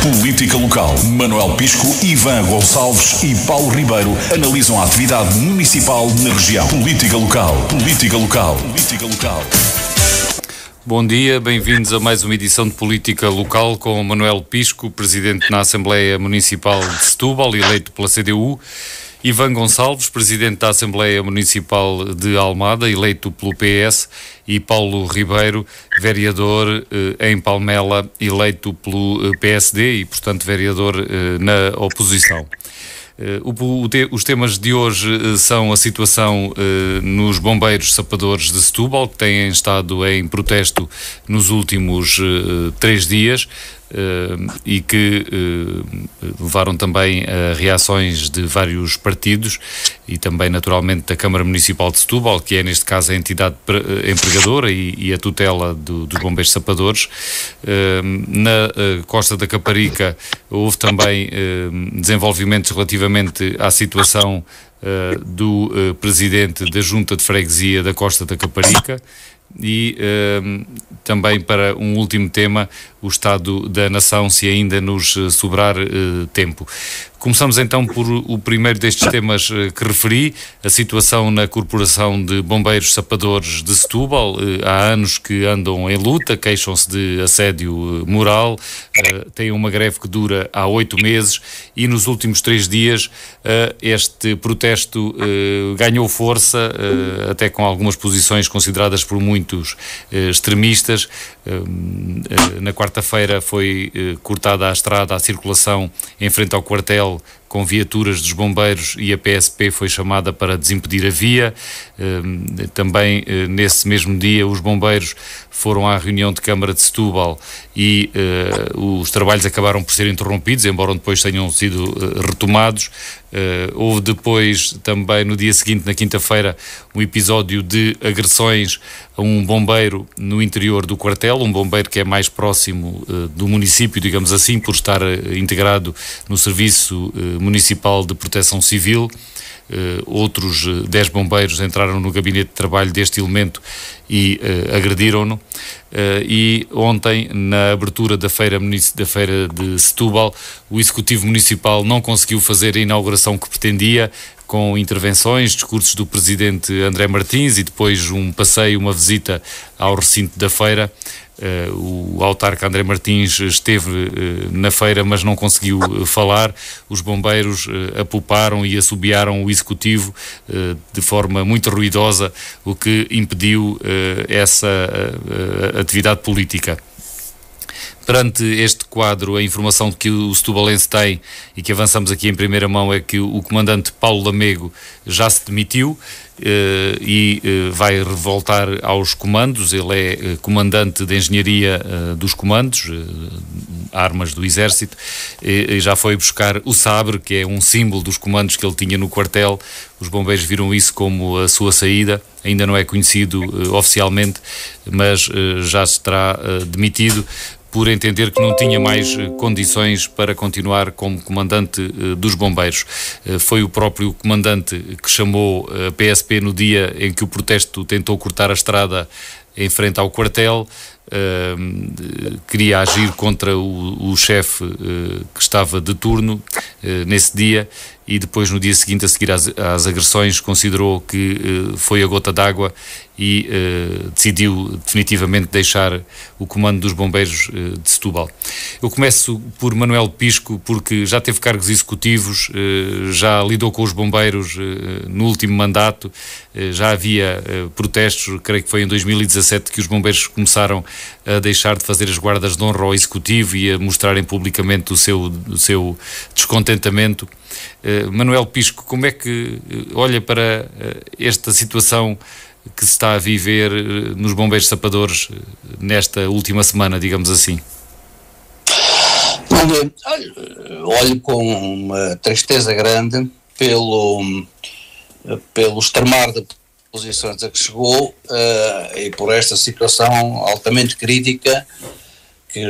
Política local. Manuel Pisco, Ivan Gonçalves e Paulo Ribeiro analisam a atividade municipal na região. Política local. Política local. Política local. Bom dia, bem-vindos a mais uma edição de Política Local com Manuel Pisco, Presidente na Assembleia Municipal de Setúbal, eleito pela CDU, Ivan Gonçalves, Presidente da Assembleia Municipal de Almada, eleito pelo PS, e Paulo Ribeiro, vereador em Palmela, eleito pelo PSD e, portanto, vereador na oposição. Os temas de hoje são a situação nos bombeiros sapadores de Setúbal, que têm estado em protesto nos últimos 3 dias e que levaram também a reações de vários partidos e também naturalmente da Câmara Municipal de Setúbal, que é neste caso a entidade empregadora e a tutela dos bombeiros sapadores. Na Costa da Caparica houve também desenvolvimentos relativamente à situação do presidente da Junta de Freguesia da Costa da Caparica. E também para um último tema, o estado da nação, se ainda nos sobrar tempo. Começamos então por o primeiro destes temas que referi, a situação na Corporação de Bombeiros Sapadores de Setúbal. Há anos que andam em luta, queixam-se de assédio moral, têm uma greve que dura há 8 meses e nos últimos 3 dias este protesto ganhou força, até com algumas posições consideradas por muitos extremistas. Na quarta-feira foi cortada a estrada, a circulação em frente ao quartel com viaturas dos bombeiros e a PSP foi chamada para desimpedir a via. Também nesse mesmo dia os bombeiros foram à reunião de Câmara de Setúbal e os trabalhos acabaram por ser interrompidos, embora depois tenham sido retomados. Houve depois também no dia seguinte, na quinta-feira, um episódio de agressões a um bombeiro no interior do quartel, um bombeiro que é mais próximo do município, digamos assim, por estar integrado no Serviço Municipal de Proteção Civil. Outros 10 bombeiros entraram no gabinete de trabalho deste elemento e agrediram-no. E ontem, na abertura da feira de Setúbal, o Executivo Municipal não conseguiu fazer a inauguração que pretendia, com intervenções, discursos do Presidente André Martins e depois um passeio, uma visita ao recinto da feira. O autarca André Martins esteve na feira, mas não conseguiu falar. Os bombeiros apuparam e assobiaram o Executivo de forma muito ruidosa, o que impediu essa atividade política. Perante este quadro, a informação que o setubalense tem e que avançamos aqui em primeira mão é que o comandante Paulo Lamego já se demitiu e vai voltar aos comandos. Ele é comandante de engenharia dos comandos, armas do Exército, e já foi buscar o sabre, que é um símbolo dos comandos que ele tinha no quartel. Os bombeiros viram isso como a sua saída. Ainda não é conhecido oficialmente, mas já se terá demitido por entender que não tinha mais condições para continuar como comandante dos bombeiros. Foi o próprio comandante que chamou a PSP no dia em que o protesto tentou cortar a estrada em frente ao quartel. Queria agir contra o chefe que estava de turno nesse dia, e depois no dia seguinte, a seguir às agressões, considerou que foi a gota d'água e decidiu definitivamente deixar o comando dos bombeiros de Setúbal. Eu começo por Manuel Pisco, porque já teve cargos executivos, já lidou com os bombeiros no último mandato, já havia protestos. Creio que foi em 2017 que os bombeiros começaram a deixar de fazer as guardas de honra ao Executivo e a mostrarem publicamente o seu descontentamento. Manuel Pisco, como é que olha para esta situação que se está a viver nos bombeiros sapadores nesta última semana, digamos assim? Olho com uma tristeza grande pelo extremar de posições a que chegou e por esta situação altamente crítica que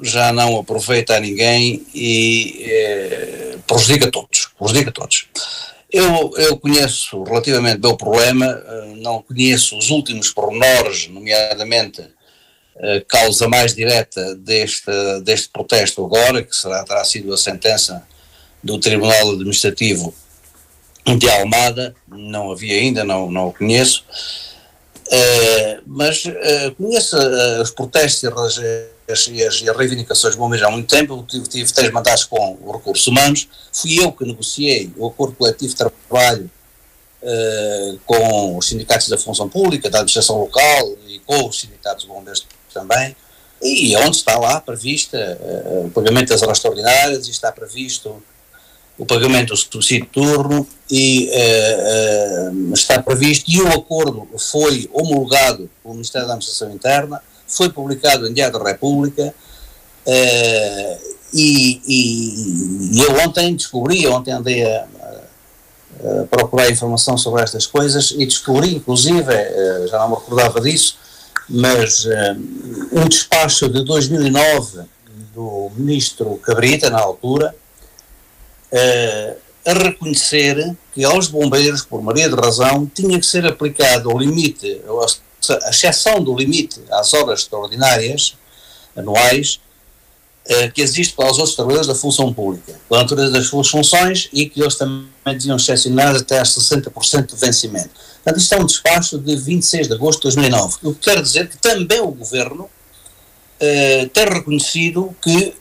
já não aproveita a ninguém e prejudica a todos. Eu conheço relativamente bem o problema, não conheço os últimos pormenores, nomeadamente causa mais direta deste protesto agora, que terá sido a sentença do Tribunal Administrativo de Almada. Não havia ainda, não o conheço, mas conheço os protestos e as reivindicações bombeiras há muito tempo. Eu tive 3 mandatos com os recursos humanos, fui eu que negociei o acordo coletivo de trabalho com os sindicatos da função pública, da administração local e com os sindicatos de bombeiros também, e onde está lá prevista o pagamento das horas extraordinárias, e está previsto o pagamento do subsídio de turno, e está previsto, e o acordo foi homologado pelo Ministério da Administração Interna, foi publicado em Diário da República, e eu ontem andei a procurar informação sobre estas coisas e descobri, inclusive, já não me recordava disso, mas um despacho de 2009 do ministro Cabrita, na altura, a reconhecer que aos bombeiros, por maioria de razão, tinha que ser aplicado o limite, a exceção do limite às horas extraordinárias anuais, que existe para os outros trabalhadores da função pública, pela natureza das suas funções, e que eles também deviam excepcionar até a 60% de vencimento. Portanto, isto é um despacho de 26 de agosto de 2009, o que quer dizer que também o Governo tem reconhecido que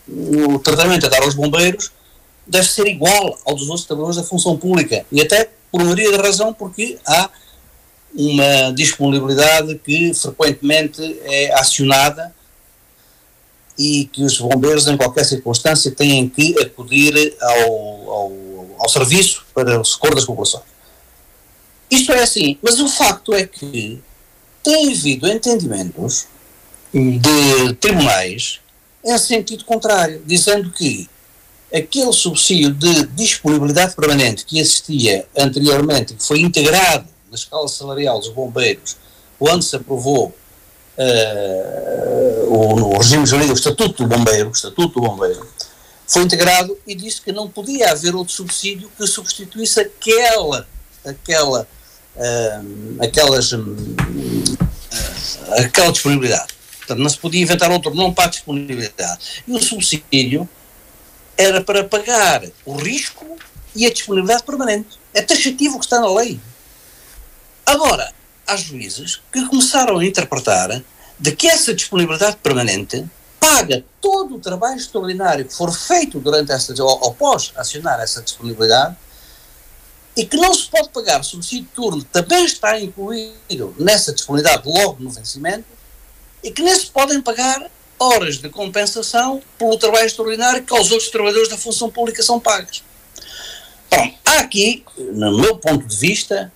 o tratamento a dar aos bombeiros deve ser igual ao dos outros trabalhadores da função pública, e até por maioria de razão, porque há uma disponibilidade que frequentemente é acionada e que os bombeiros, em qualquer circunstância, têm que acudir ao serviço para o socorro das populações. Isto é assim, mas o facto é que tem havido entendimentos de tribunais em sentido contrário, dizendo que aquele subsídio de disponibilidade permanente que existia anteriormente, que foi integrado na escala salarial dos bombeiros, quando se aprovou o regime jurídico, o Estatuto do Bombeiro, foi integrado, e disse que não podia haver outro subsídio que substituísse aquela disponibilidade. Portanto, não se podia inventar outro nome para a disponibilidade. E o subsídio era para pagar o risco e a disponibilidade permanente. É taxativo o que está na lei. Agora, há juízes que começaram a interpretar de que essa disponibilidade permanente paga todo o trabalho extraordinário que for feito durante ou após acionar essa disponibilidade, e que não se pode pagar subsídio de turno, também está incluído nessa disponibilidade logo no vencimento, e que nem se podem pagar horas de compensação pelo trabalho extraordinário que aos outros trabalhadores da função pública são pagas. Bom, há aqui, no meu ponto de vista,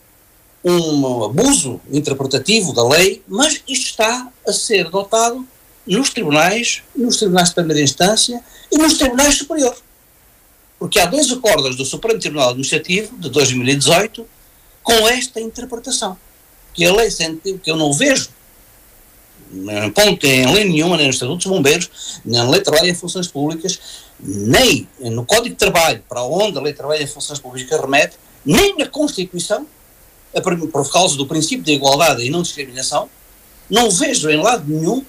um abuso interpretativo da lei, mas isto está a ser notado nos tribunais de primeira instância e nos tribunais superiores. Porque há 2 acordos do Supremo Tribunal Administrativo de 2018 com esta interpretação, que a lei sentiu, que eu não vejo em lei nenhuma, nem nos Estatutos dos Bombeiros, nem na Lei de Trabalho e Funções Públicas, nem no Código de Trabalho, para onde a Lei de Trabalho e Funções Públicas remete, nem na Constituição, por causa do princípio de igualdade e não discriminação. Não vejo em lado nenhum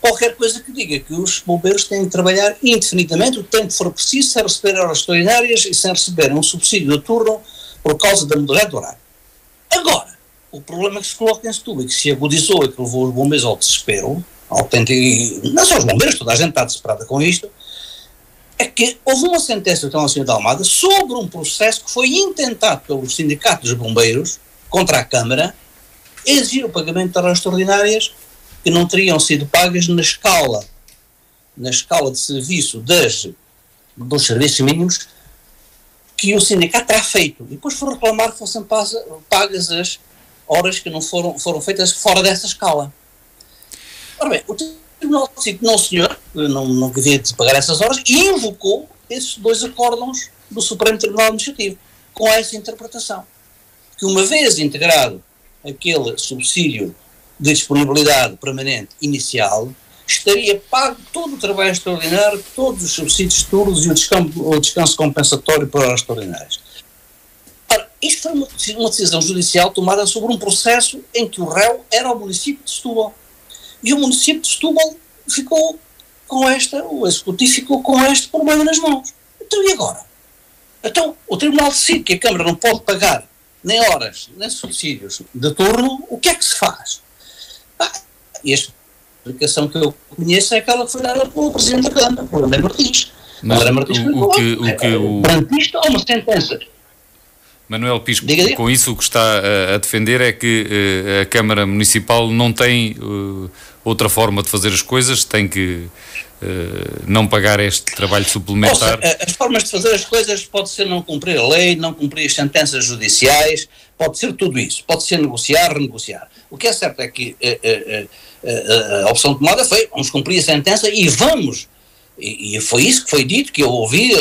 qualquer coisa que diga que os bombeiros têm de trabalhar indefinidamente o tempo que for preciso, sem receber horas extraordinárias e sem receber um subsídio de turno por causa da modalidade do horário. Agora, o problema que se coloca em Setúbal e que se agudizou e que levou os bombeiros ao desespero, não só os bombeiros, toda a gente está desesperada com isto, é que houve uma sentença do Tribunal Nacional de Almada sobre um processo que foi intentado pelos sindicatos dos bombeiros contra a Câmara, exigir o pagamento de horas extraordinárias que não teriam sido pagas na escala de serviço dos serviços mínimos que o sindicato terá feito. E depois foi reclamar que fossem pagas as horas que não foram feitas fora dessa escala. Ora bem, o Tribunal disse que não, senhor, não devia de pagar essas horas, e invocou esses 2 acórdãos do Supremo Tribunal Administrativo, com essa interpretação. Que uma vez integrado aquele subsídio de disponibilidade permanente inicial, estaria pago todo o trabalho extraordinário, todos os subsídios de turnos e o descanso compensatório para horas extraordinárias. Ora, isto foi uma decisão judicial tomada sobre um processo em que o réu era o município de Setúbal. E o município de Setúbal ficou o Executivo ficou com este problema nas mãos. Então e agora? Então o Tribunal decide que a Câmara não pode pagar nem horas, nem subsídios de turno, o que é que se faz? E a explicação que eu conheço é aquela que foi dada pelo Presidente da Câmara, pelo André Martins. Mas perante isto há uma sentença. Manuel Pisco, com isso o que está a defender é que a Câmara Municipal não tem outra forma de fazer as coisas, tem que não pagar este trabalho suplementar. Ou seja, as formas de fazer as coisas pode ser não cumprir a lei, não cumprir as sentenças judiciais, pode ser tudo isso, pode ser negociar, renegociar. O que é certo é que a opção tomada foi, vamos cumprir a sentença e vamos, e foi isso que foi dito, que eu ouvi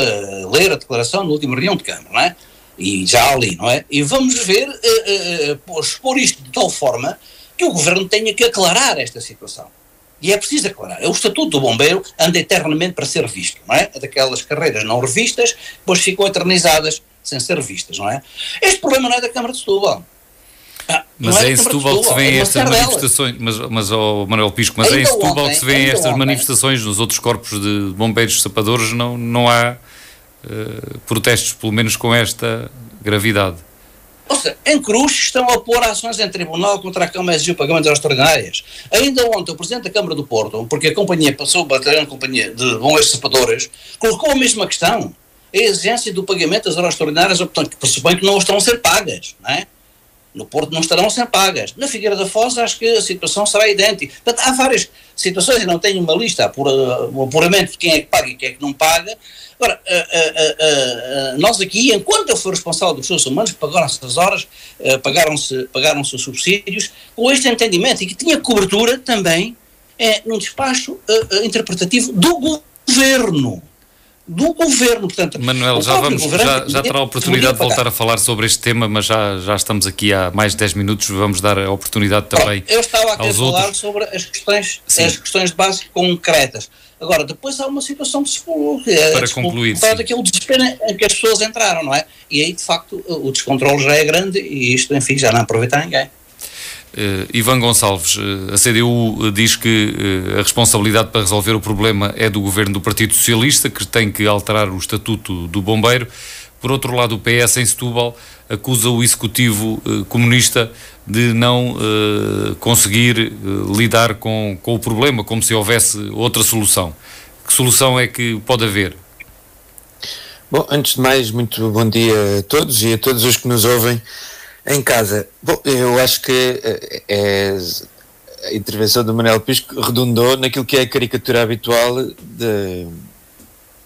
ler a declaração na última reunião de Câmara, não é? E já ali, não é? E vamos ver, expor isto de tal forma que o Governo tenha que aclarar esta situação. E é preciso aclarar. O Estatuto do Bombeiro anda eternamente para ser visto, não é? Daquelas carreiras não revistas, depois ficam eternizadas sem ser vistas, não é? Este problema não é da Câmara de Setúbal. Mas é em Setúbal que se vêem estas manifestações, mas Manuel Pisco, mas é em Setúbal que se vêem estas manifestações, nos outros corpos de bombeiros sapadores não há protestos, pelo menos com esta gravidade. Ou seja, em Cruz estão a pôr ações em tribunal contra a Câmara exigiu pagamentos extraordinários. Ainda ontem o Presidente da Câmara do Porto, porque a companhia passou a bater a companhia de bombeiros sapadores, colocou a mesma questão, a exigência do pagamento das horas extraordinárias, portanto, que pressupõe que não estão a ser pagas, não é? No Porto não estarão a ser pagas. Na Figueira da Foz acho que a situação será idêntica. Portanto, há várias situações, e não tenho uma lista, o apuramento de quem é que paga e quem é que não paga. Agora, nós aqui, enquanto eu fui responsável dos recursos humanos, pagaram-se as horas, pagaram-se os subsídios, com este entendimento, e que tinha cobertura também num despacho interpretativo do Governo. Portanto, Manuel, já terá a oportunidade de voltar a falar sobre este tema, mas já estamos aqui há mais de 10 minutos, vamos dar a oportunidade também. Eu estava aqui a falar sobre as questões de base concretas. Agora, depois há uma situação de para concluir, daquele desespero em que as pessoas entraram, não é? E aí, de facto, o descontrole já é grande e isto, enfim, já não aproveita ninguém. Ivan Gonçalves, a CDU diz que a responsabilidade para resolver o problema é do governo do Partido Socialista, que tem que alterar o estatuto do bombeiro. Por outro lado, o PS em Setúbal acusa o executivo comunista de não conseguir lidar com o problema, como se houvesse outra solução. Que solução é que pode haver? Bom, antes de mais, muito bom dia a todos e a todos os que nos ouvem em casa. Bom, eu acho que a intervenção do Manuel Pisco redundou naquilo que é a caricatura habitual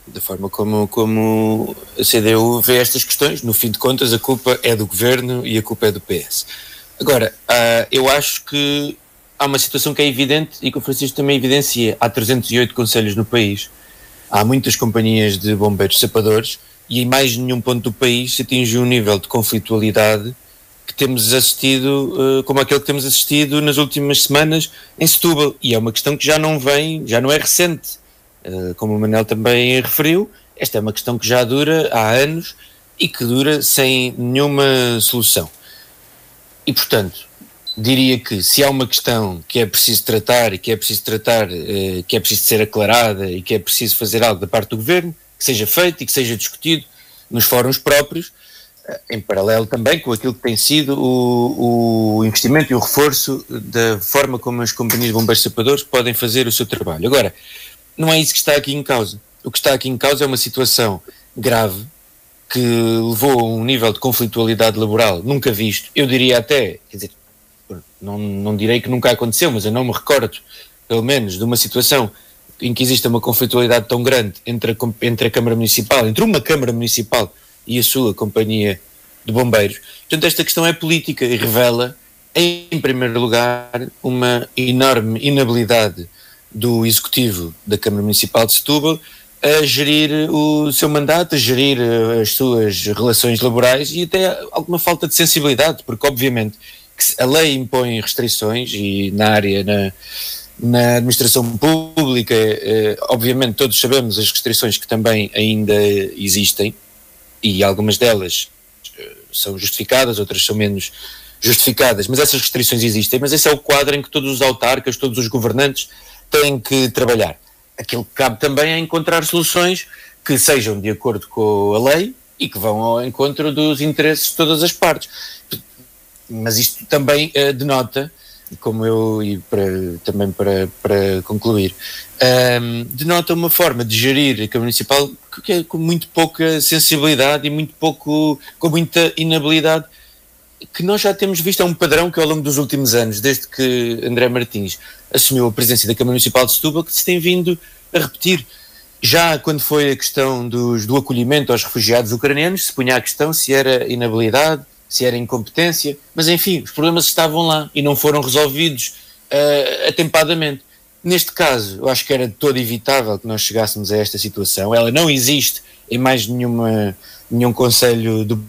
da forma como a CDU vê estas questões. No fim de contas, a culpa é do Governo e a culpa é do PS. Agora, eu acho que há uma situação que é evidente e que o Francisco também evidencia. Há 308 concelhos no país, há muitas companhias de bombeiros sapadores e em mais nenhum ponto do país se atinge um nível de conflitualidade que temos assistido, como aquele que temos assistido nas últimas semanas em Setúbal. E é uma questão que já não é recente. Como o Manel também referiu, esta é uma questão que já dura há anos e que dura sem nenhuma solução. E, portanto, diria que se há uma questão que é preciso tratar e que é preciso ser aclarada e que é preciso fazer algo da parte do Governo, que seja feito e que seja discutido nos fóruns próprios, em paralelo também com aquilo que tem sido o investimento e o reforço da forma como as companhias de bombeiros sapadores podem fazer o seu trabalho. Agora, não é isso que está aqui em causa. O que está aqui em causa é uma situação grave que levou a um nível de conflitualidade laboral nunca visto. Eu diria até, quer dizer, não direi que nunca aconteceu, mas eu não me recordo, pelo menos, de uma situação em que exista uma conflitualidade tão grande entre a Câmara Municipal, entre uma Câmara Municipal e a sua companhia de bombeiros. Portanto, esta questão é política e revela, em primeiro lugar, uma enorme inabilidade do Executivo da Câmara Municipal de Setúbal a gerir o seu mandato, a gerir as suas relações laborais e até alguma falta de sensibilidade, porque obviamente que a lei impõe restrições e na administração pública, obviamente todos sabemos as restrições que também ainda existem e algumas delas são justificadas, outras são menos justificadas, mas essas restrições existem, mas esse é o quadro em que todos os autarcas, todos os governantes têm que trabalhar. Aquilo que cabe também é encontrar soluções que sejam de acordo com a lei e que vão ao encontro dos interesses de todas as partes. Mas isto também denota, como também para concluir, denota uma forma de gerir a Câmara Municipal que é com muito pouca sensibilidade e com muita inabilidade, que nós já temos visto. É um padrão que ao longo dos últimos anos, desde que André Martins assumiu a presidência da Câmara Municipal de Setúbal, que se tem vindo a repetir. Já quando foi a questão do acolhimento aos refugiados ucranianos, se punha a questão se era inabilidade, se era incompetência, mas enfim, os problemas estavam lá e não foram resolvidos atempadamente. Neste caso, eu acho que era de todo evitável que nós chegássemos a esta situação. Ela não existe em mais nenhum concelho do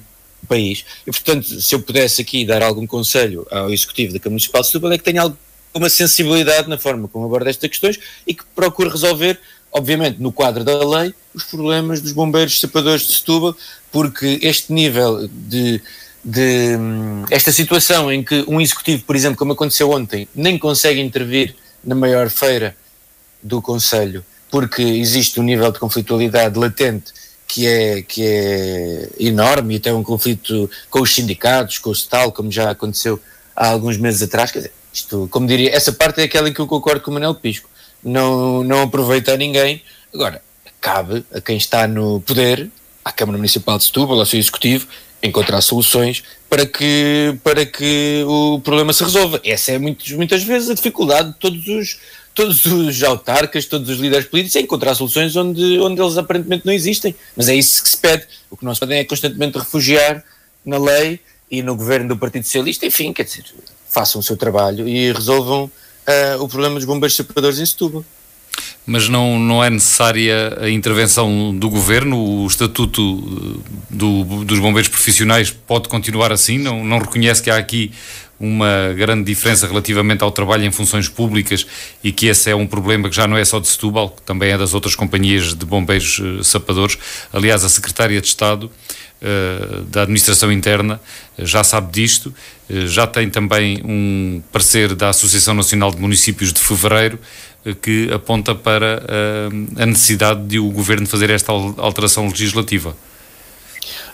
país. E, portanto, se eu pudesse aqui dar algum conselho ao Executivo da Câmara Municipal de Setúbal, é que tenha alguma sensibilidade na forma como aborda estas questões e que procure resolver, obviamente, no quadro da lei, os problemas dos bombeiros sapadores de Setúbal, porque este nível esta situação em que um executivo, por exemplo, como aconteceu ontem, nem consegue intervir na maior feira do concelho, porque existe um nível de conflitualidade latente que é enorme, e até um conflito com os sindicatos, com o SETAL, como já aconteceu há alguns meses atrás. Quer dizer, isto, como diria, essa parte é aquela em que eu concordo com o Manuel Pisco, não aproveita a ninguém. Agora, cabe a quem está no poder, à Câmara Municipal de Setúbal, ao seu executivo, encontrar soluções para que o problema se resolva. Essa é muitas vezes a dificuldade de todos os autarcas, todos os líderes políticos, é encontrar soluções onde eles aparentemente não existem. Mas é isso que se pede. O que não se pede é constantemente refugiar na lei e no governo do Partido Socialista. Enfim, quer dizer, façam o seu trabalho e resolvam o problema dos bombeiros sapadores em Setúbal. Mas não é necessária a intervenção do Governo? O Estatuto dos Bombeiros Profissionais pode continuar assim? Não reconhece que há aqui uma grande diferença relativamente ao trabalho em funções públicas e que esse é um problema que já não é só de Setúbal, que também é das outras companhias de bombeiros sapadores? Aliás, a Secretária de Estado da Administração Interna já sabe disto, já tem também um parecer da Associação Nacional de Municípios de fevereiro que aponta para a necessidade de o Governo fazer esta alteração legislativa.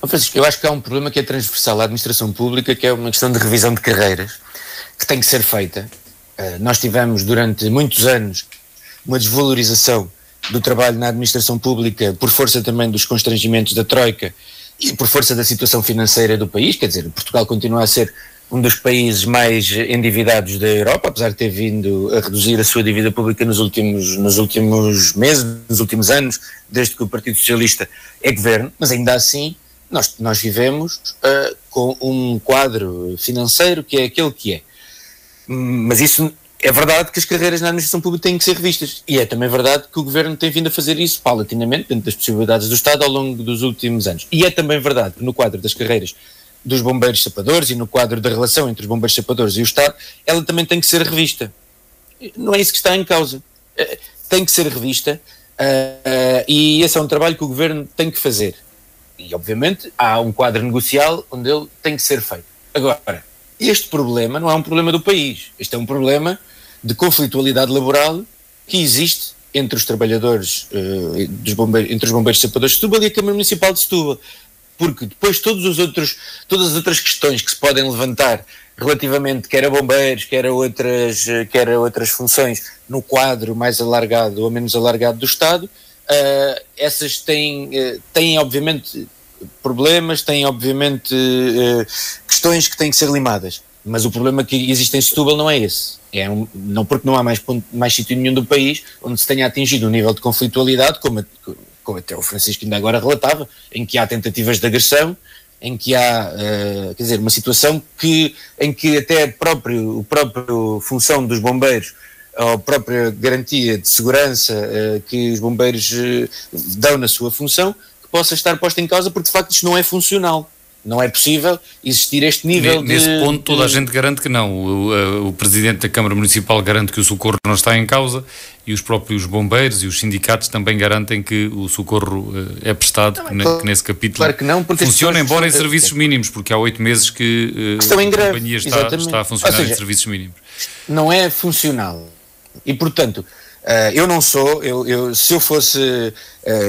Francisco, eu acho que há um problema que é transversal à administração pública, que é uma questão de revisão de carreiras, que tem que ser feita. Nós tivemos durante muitos anos uma desvalorização do trabalho na administração pública por força também dos constrangimentos da Troika e por força da situação financeira do país. Quer dizer, Portugal continua a ser um dos países mais endividados da Europa, apesar de ter vindo a reduzir a sua dívida pública nos últimos meses, nos últimos anos, desde que o Partido Socialista é governo, mas ainda assim nós vivemos com um quadro financeiro que é aquele que é. Mas isso é verdade, que as carreiras na administração pública têm que ser revistas, e é também verdade que o governo tem vindo a fazer isso paulatinamente, dentro das possibilidades do Estado, ao longo dos últimos anos. E é também verdade que no quadro das carreiras dos bombeiros sapadores e no quadro da relação entre os bombeiros sapadores e o Estado, ela também tem que ser revista. Não é isso que está em causa. Tem que ser revista, e esse é um trabalho que o governo tem que fazer. E, obviamente, há um quadro negocial onde ele tem que ser feito. Agora, este problema não é um problema do país. Este é um problema de conflitualidade laboral que existe entre os trabalhadores, entre os bombeiros sapadores de Setúbal e a Câmara Municipal de Setúbal. Porque depois todas as outras questões que se podem levantar relativamente quer a bombeiros, quer a outras funções no quadro mais alargado ou menos alargado do Estado, essas têm obviamente problemas, têm obviamente questões que têm que ser limadas. Mas o problema que existe em Setúbal não é esse. Não porque não há mais sítio nenhum do país onde se tenha atingido um nível de conflitualidade, como até o Francisco ainda agora relatava, em que há tentativas de agressão, em que há, uma situação em que até a própria função dos bombeiros, a própria garantia de segurança que os bombeiros dão na sua função, que possa estar posta em causa, porque de facto isto não é funcional. Não é possível existir este nível Nesse ponto toda a gente garante que não. O Presidente da Câmara Municipal garante que o socorro não está em causa e os próprios bombeiros e os sindicatos também garantem que o socorro é prestado, que nesse capítulo claro que não, porque funciona, embora em serviços mínimos, porque há 8 meses que a companhia está a funcionar, ou seja, em serviços mínimos. Não é funcional. E, portanto, eu não sou, se eu fosse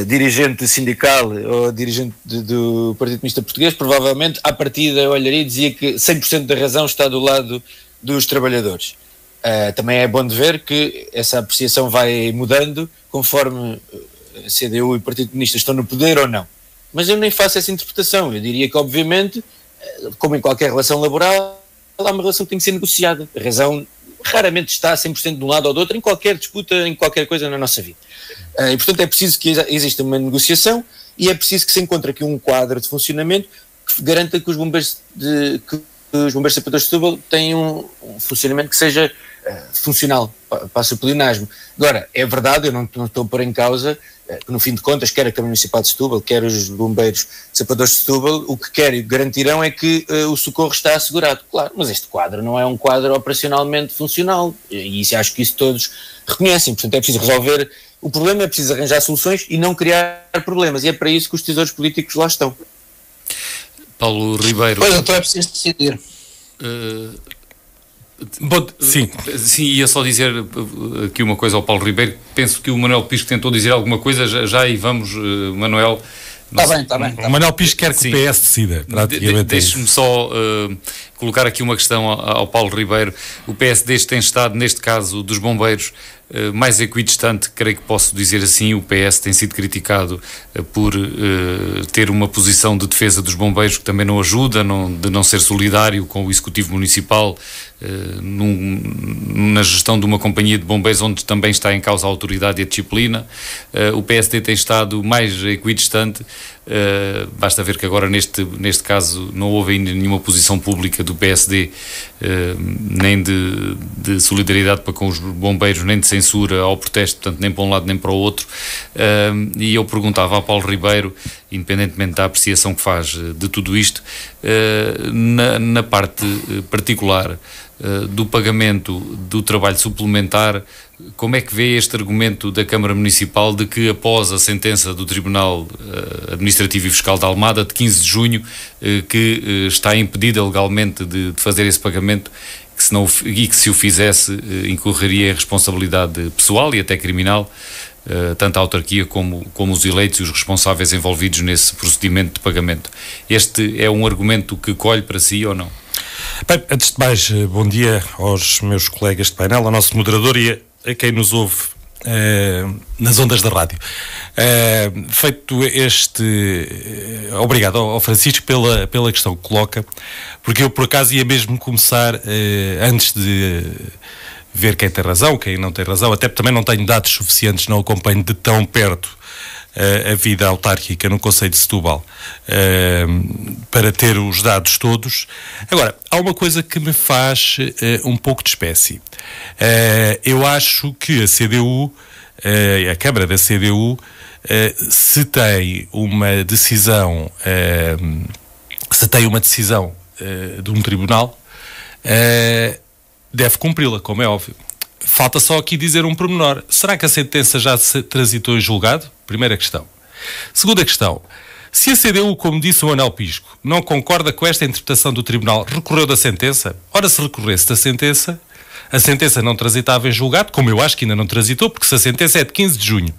dirigente sindical ou dirigente do Partido Comunista Português, provavelmente à partida eu olharia e dizia que 100% da razão está do lado dos trabalhadores. Também é bom de ver que essa apreciação vai mudando conforme a CDU e o Partido Comunista estão no poder ou não. Mas eu nem faço essa interpretação. Eu diria que, obviamente, como em qualquer relação laboral, há uma relação que tem que ser negociada. A razão raramente está 100% de um lado ou do outro em qualquer disputa, em qualquer coisa na nossa vida. E, portanto, é preciso que exista uma negociação e é preciso que se encontre aqui um quadro de funcionamento que garanta que os bombeiros sapadores de Setúbal tenham um funcionamento que seja funcional para o pleonasmo. Agora, é verdade, eu não estou a pôr em causa que, no fim de contas, quer a Câmara Municipal de Setúbal, quer os bombeiros sapadores de Setúbal, o que querem e garantirão é que o socorro está assegurado. Claro, mas este quadro não é um quadro operacionalmente funcional e acho que isso todos reconhecem. Portanto, é preciso resolver o problema, é preciso arranjar soluções e não criar problemas. E é para isso que os decisores políticos lá estão. Paulo Ribeiro. Pois, então é preciso decidir. Sim, ia só dizer aqui uma coisa ao Paulo Ribeiro. Penso que o Manuel Pisco tentou dizer alguma coisa, já aí vamos, Manuel. Está bem. O Manuel Pisco quer que o PS decida, praticamente. Deixe-me só colocar aqui uma questão ao Paulo Ribeiro. O PSD tem estado, neste caso dos bombeiros, mais equidistante, creio que posso dizer assim. O PS tem sido criticado por ter uma posição de defesa dos bombeiros que também não ajuda, de não ser solidário com o Executivo Municipal, na gestão de uma companhia de bombeiros onde também está em causa a autoridade e a disciplina. O PSD tem estado mais equidistante. Basta ver que agora neste caso não houve ainda nenhuma posição pública do PSD, nem de solidariedade para com os bombeiros, nem de censura ao protesto, portanto nem para um lado nem para o outro. E eu perguntava a Paulo Ribeiro, independentemente da apreciação que faz de tudo isto, na parte particular do pagamento do trabalho suplementar, como é que vê este argumento da Câmara Municipal de que, após a sentença do Tribunal Administrativo e Fiscal de Almada de 15 de junho, que está impedida legalmente de fazer esse pagamento, que se o fizesse incorreria em responsabilidade pessoal e até criminal, tanto a autarquia como os eleitos e os responsáveis envolvidos nesse procedimento de pagamento. Este é um argumento que colhe para si ou não? Bem, antes de mais, bom dia aos meus colegas de painel, ao nosso moderador e a quem nos ouve nas ondas da rádio. Feito obrigado ao Francisco pela questão que coloca, porque eu por acaso ia mesmo começar, antes de ver quem tem razão, quem não tem razão, até porque também não tenho dados suficientes, não acompanho de tão perto a vida autárquica no Concelho de Setúbal para ter os dados todos. Agora, há uma coisa que me faz um pouco de espécie. Eu acho que a CDU, a Câmara da CDU, se tem uma decisão de um tribunal, deve cumpri-la, como é óbvio. Falta só aqui dizer um pormenor. Será que a sentença já se transitou em julgado? Primeira questão. Segunda questão. Se a CDU, como disse o Manuel Pisco, não concorda com esta interpretação do Tribunal, recorreu da sentença? Ora, se recorresse da sentença, a sentença não transitava em julgado, como eu acho que ainda não transitou, porque se a sentença é de 15 de junho,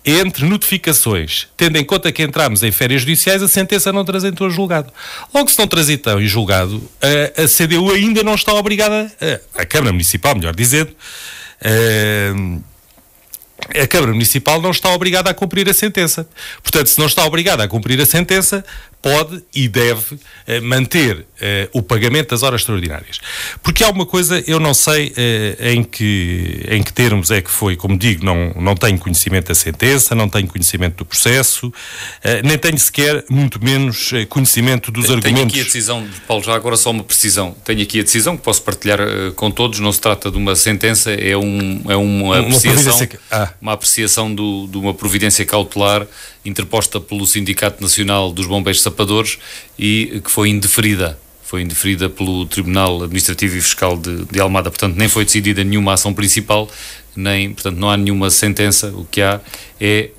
entre notificações, tendo em conta que entramos em férias judiciais, a sentença não transitou em julgado. Logo, se não transitou em julgado, a CDU ainda não está obrigada, a Câmara Municipal, melhor dizendo, a Câmara Municipal não está obrigada a cumprir a sentença. Portanto, se não está obrigada a cumprir a sentença, pode e deve manter o pagamento das horas extraordinárias. Porque há uma coisa, eu não sei em que termos é que foi, como digo, não tenho conhecimento da sentença, não tenho conhecimento do processo, nem tenho sequer, muito menos, conhecimento dos argumentos. Tenho aqui a decisão, Paulo, já agora só uma precisão. Tenho aqui a decisão que posso partilhar com todos, não se trata de uma sentença, é uma apreciação, de uma providência cautelar interposta pelo Sindicato Nacional dos Bombeiros sapadores e que foi indeferida. Foi indeferida pelo Tribunal Administrativo e Fiscal de Almada. Portanto, nem foi decidida nenhuma ação principal, portanto, não há nenhuma sentença. O que há é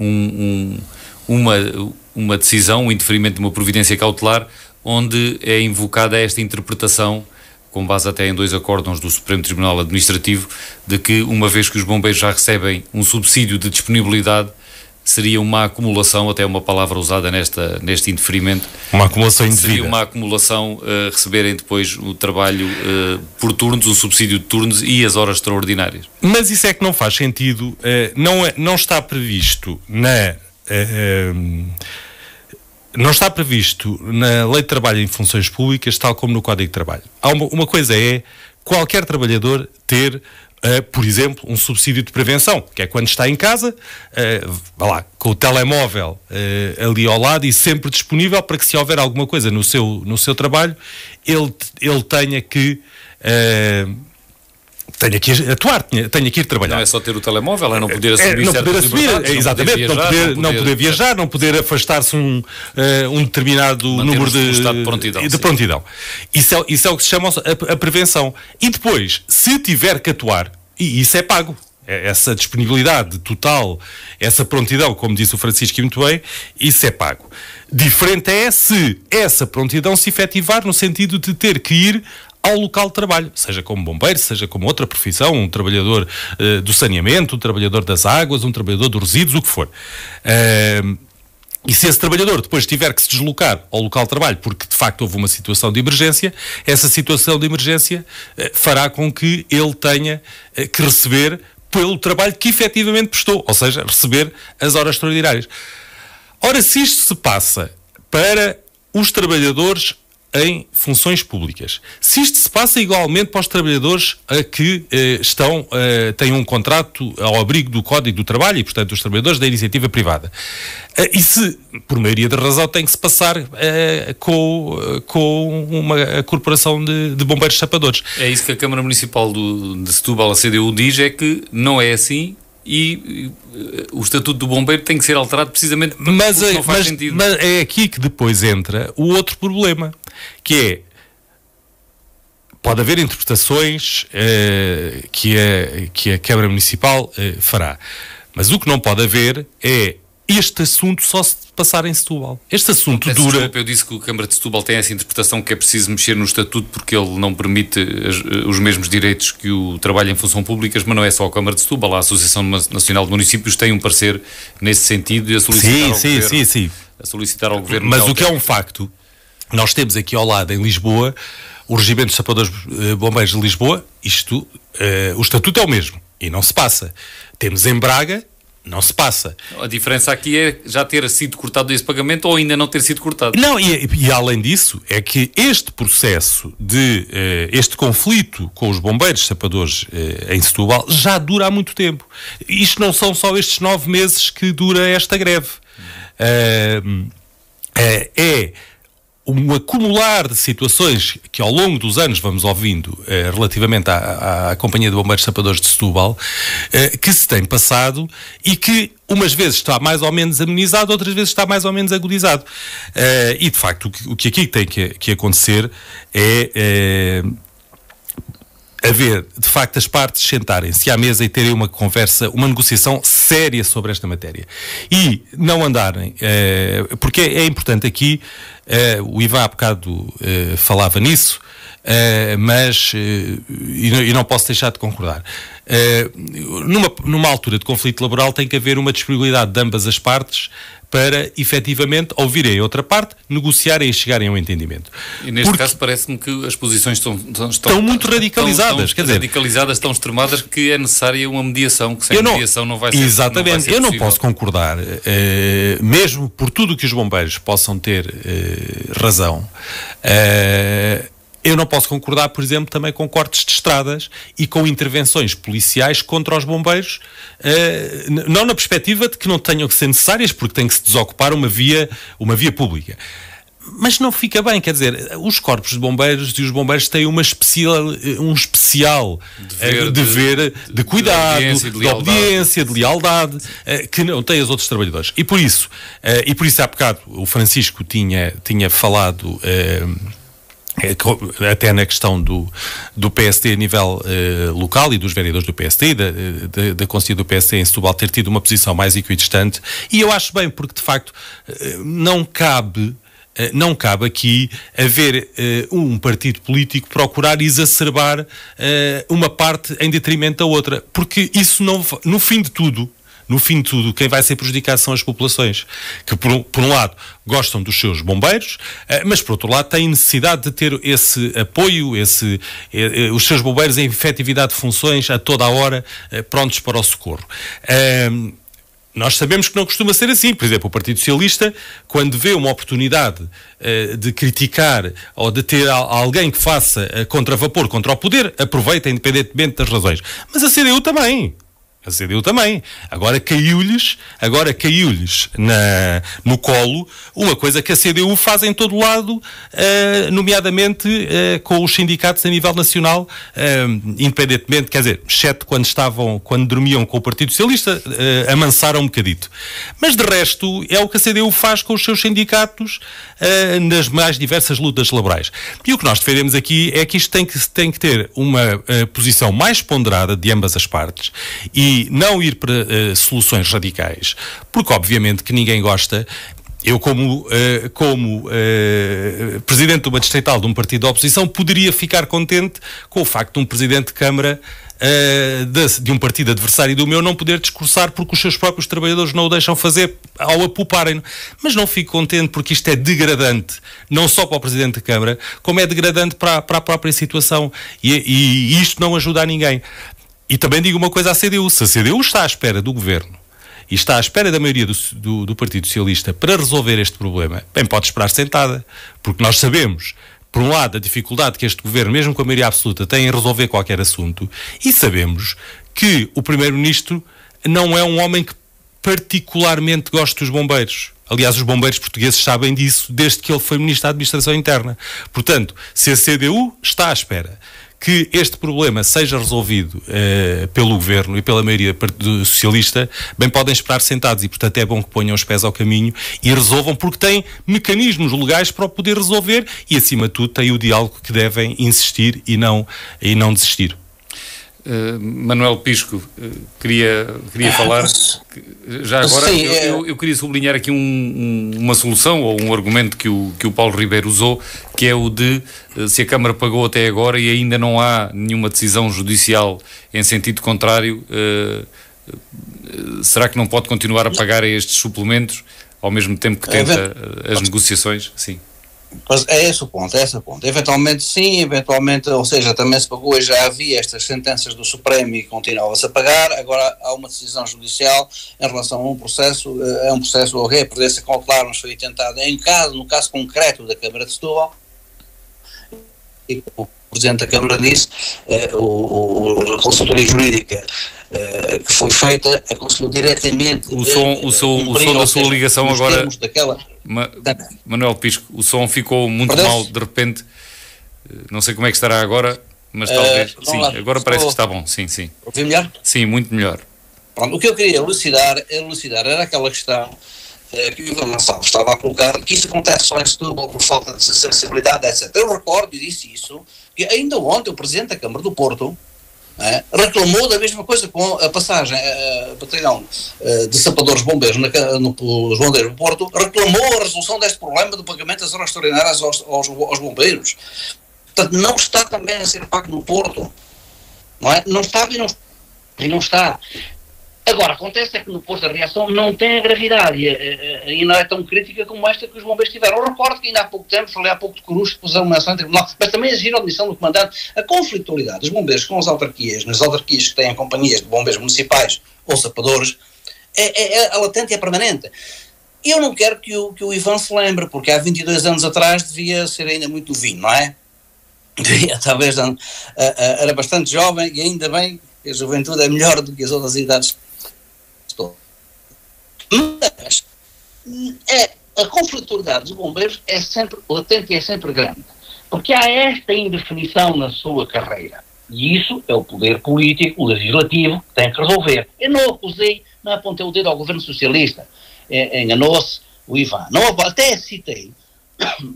uma decisão, um indeferimento de uma providência cautelar, onde é invocada esta interpretação, com base até em 2 acórdãos do Supremo Tribunal Administrativo, de que, uma vez que os bombeiros já recebem um subsídio de disponibilidade, seria uma acumulação, até uma palavra usada neste indeferimento. Uma acumulação indevida. Seria uma acumulação, receberem depois o trabalho por turnos, um subsídio de turnos e as horas extraordinárias. Mas isso é que não faz sentido, não está previsto não está previsto na Lei de Trabalho em Funções Públicas, tal como no Código de Trabalho. Há uma coisa é qualquer trabalhador ter, por exemplo, um subsídio de prevenção, que é quando está em casa, com o telemóvel ali ao lado e sempre disponível para que, se houver alguma coisa no seu trabalho, ele tenha que atuar, tenha que ir trabalhar. Não é só ter o telemóvel, é não poder assumir certas liberdades, exatamente, não poder viajar, não poder afastar-se um determinado número de prontidão. Isso é o que se chama a prevenção. E depois, se tiver que atuar, e isso é pago, essa disponibilidade total, essa prontidão, como disse o Francisco muito bem, isso é pago. Diferente é se essa prontidão se efetivar no sentido de ter que ir ao local de trabalho, seja como bombeiro, seja como outra profissão, um trabalhador do saneamento, um trabalhador das águas, um trabalhador dos resíduos, o que for. E se esse trabalhador depois tiver que se deslocar ao local de trabalho porque de facto houve uma situação de emergência, essa situação de emergência fará com que ele tenha que receber pelo trabalho que efetivamente prestou, ou seja, receber as horas extraordinárias. Ora, se isto se passa para os trabalhadores em funções públicas, se isto se passa igualmente para os trabalhadores que têm um contrato ao abrigo do Código do Trabalho e, portanto, os trabalhadores da iniciativa privada, e se, por maioria de razão, tem que se passar com uma corporação de bombeiros sapadores. É isso que a Câmara Municipal de Setúbal, a CDU, diz, é que não é assim. E o Estatuto do Bombeiro tem que ser alterado precisamente porque não faz sentido. Mas é aqui que depois entra o outro problema, que pode haver interpretações que a Câmara Municipal fará, mas o que não pode haver é este assunto só se passar em Setúbal. Este assunto dura... Desculpa, eu disse que a Câmara de Setúbal tem essa interpretação que é preciso mexer no Estatuto porque ele não permite os mesmos direitos que o trabalho em função públicas, mas não é só a Câmara de Setúbal. A Associação Nacional de Municípios tem um parecer nesse sentido e a solicitar ao Governo... Mas o que é um facto, nós temos aqui ao lado, em Lisboa, o Regimento dos Sapadores Bombeiros de Lisboa, o Estatuto é o mesmo e não se passa. Temos em Braga... Não se passa. A diferença aqui é já ter sido cortado esse pagamento ou ainda não ter sido cortado. Não, e além disso, é que este processo este conflito com os bombeiros sapadores em Setúbal já dura há muito tempo. Isto não são só estes 9 meses que dura esta greve. É um acumular de situações que ao longo dos anos vamos ouvindo relativamente à Companhia de Bombeiros Sapadores de Setúbal, que se tem passado e que umas vezes está mais ou menos amenizado, outras vezes está mais ou menos agudizado. E de facto o que aqui tem que acontecer é haver, de facto, as partes sentarem-se à mesa e terem uma conversa, uma negociação séria sobre esta matéria. E não andarem, porque é importante aqui, o Ivan há bocado falava nisso, mas e não posso deixar de concordar. Numa altura de conflito laboral tem que haver uma disponibilidade de ambas as partes para, efetivamente, ouvirem a outra parte, negociarem e chegarem a um entendimento. E neste caso parece-me que as posições estão muito radicalizadas. Tão extremadas que é necessária uma mediação, que sem mediação não vai ser possível. Exatamente, eu não posso concordar, mesmo por tudo que os bombeiros possam ter razão, eu não posso concordar, por exemplo, também com cortes de estradas e com intervenções policiais contra os bombeiros, não na perspectiva de que não tenham que ser necessárias, porque tem que se desocupar uma via pública. Mas não fica bem, quer dizer, os corpos de bombeiros e os bombeiros têm um especial dever de cuidado, de obediência, de lealdade, que não têm os outros trabalhadores. E por isso há bocado o Francisco tinha falado até na questão do PSD a nível local e dos vereadores do PSD e da Conselhia do PSD em Setúbal ter tido uma posição mais equidistante, e eu acho bem, porque de facto não cabe aqui haver um partido político procurar exacerbar uma parte em detrimento da outra, porque isso não, no fim de tudo, quem vai ser prejudicado são as populações, que por um lado gostam dos seus bombeiros, mas por outro lado têm necessidade de ter esse apoio, os seus bombeiros em efetividade de funções a toda a hora, prontos para o socorro. Nós sabemos que não costuma ser assim. Por exemplo, o Partido Socialista, quando vê uma oportunidade de criticar ou de ter alguém que faça contravapor contra o poder, aproveita independentemente das razões. Mas a CDU também. Agora caiu-lhes no colo uma coisa que a CDU faz em todo lado, nomeadamente com os sindicatos a nível nacional, independentemente, quer dizer, exceto quando dormiam com o Partido Socialista, amansaram um bocadito. Mas de resto é o que a CDU faz com os seus sindicatos nas mais diversas lutas laborais. E o que nós defendemos aqui é que isto tem que ter uma posição mais ponderada de ambas as partes e não ir para soluções radicais, porque obviamente que ninguém gosta. Eu, como presidente de uma distrital de um partido da oposição, poderia ficar contente com o facto de um presidente de Câmara de um partido adversário do meu não poder discursar porque os seus próprios trabalhadores não o deixam fazer ao apuparem-no. Mas não fico contente porque isto é degradante, não só para o presidente da Câmara, como é degradante para a própria situação, e isto não ajuda a ninguém. E também digo uma coisa à CDU: se a CDU está à espera do governo e está à espera da maioria do Partido Socialista para resolver este problema, bem, pode esperar sentada, porque nós sabemos, por um lado, a dificuldade que este governo, mesmo com a maioria absoluta, tem em resolver qualquer assunto, e sabemos que o Primeiro-Ministro não é um homem que particularmente gosta dos bombeiros. Aliás, os bombeiros portugueses sabem disso desde que ele foi Ministro da Administração Interna. Portanto, se a CDU está à espera que este problema seja resolvido pelo Governo e pela maioria socialista, bem, podem esperar sentados, e portanto é bom que ponham os pés ao caminho e resolvam, porque têm mecanismos legais para o poder resolver e, acima de tudo, têm o diálogo que devem insistir e não desistir. Manuel Pisco, queria falar já agora. Sim, eu queria sublinhar aqui uma solução ou um argumento que o Paulo Ribeiro usou, que é o de se a Câmara pagou até agora e ainda não há nenhuma decisão judicial em sentido contrário, será que não pode continuar a pagar estes suplementos ao mesmo tempo que tenta as negociações? Sim. Pois é esse o ponto. Eventualmente sim, ou seja, também se pagou e já havia estas sentenças do Supremo e continuava-se a pagar. Agora há uma decisão judicial em relação a um processo, ou prudência cautelar, mas foi tentado no caso concreto da Câmara de Setúbal, e como o Presidente da Câmara disse, a consultoria jurídica que foi feita aconselhou diretamente o som da sua ligação agora Manuel Pisco, o som ficou muito mal de repente, não sei como é que estará agora, mas talvez sim, agora parece que está bom. Sim. Ouvi melhor? Sim, muito melhor. Pronto, o que eu queria elucidar era aquela questão que o Ivan Gonçalves estava a colocar, que isso acontece só em Setúbal por falta de sensibilidade, etc. Eu recordo e disse isso, que ainda ontem o Presidente da Câmara do Porto reclamou da mesma coisa com a passagem batalhão de sapadores bombeiros nos bombeiros do Porto, reclamou a resolução deste problema do pagamento das horas extraordinárias aos bombeiros. Portanto, não está também a ser pago no Porto, não é? Não estava e não está. Agora, acontece é que no Porto a reação não tem a gravidade e não é tão crítica como esta que os bombeiros tiveram. Eu recordo que ainda há pouco tempo, falei há pouco de Corujo, que puseram uma ação em tribunal, mas também exigiram a admissão do comandante. A conflitualidade dos bombeiros com as autarquias, nas autarquias que têm companhias de bombeiros municipais ou sapadores, é latente e é permanente. Eu não quero que o Ivan se lembre, porque há 22 anos atrás devia ser ainda muito novinho, não é? Talvez era bastante jovem, e ainda bem que a juventude é melhor do que as outras idades. Mas a conflitualidade dos bombeiros é sempre latente e é sempre grande, porque há esta indefinição na sua carreira. E isso é o poder político, o legislativo, que tem que resolver. Eu não acusei, não apontei o dedo ao governo socialista. Enganou-se o Ivan. Não, até citei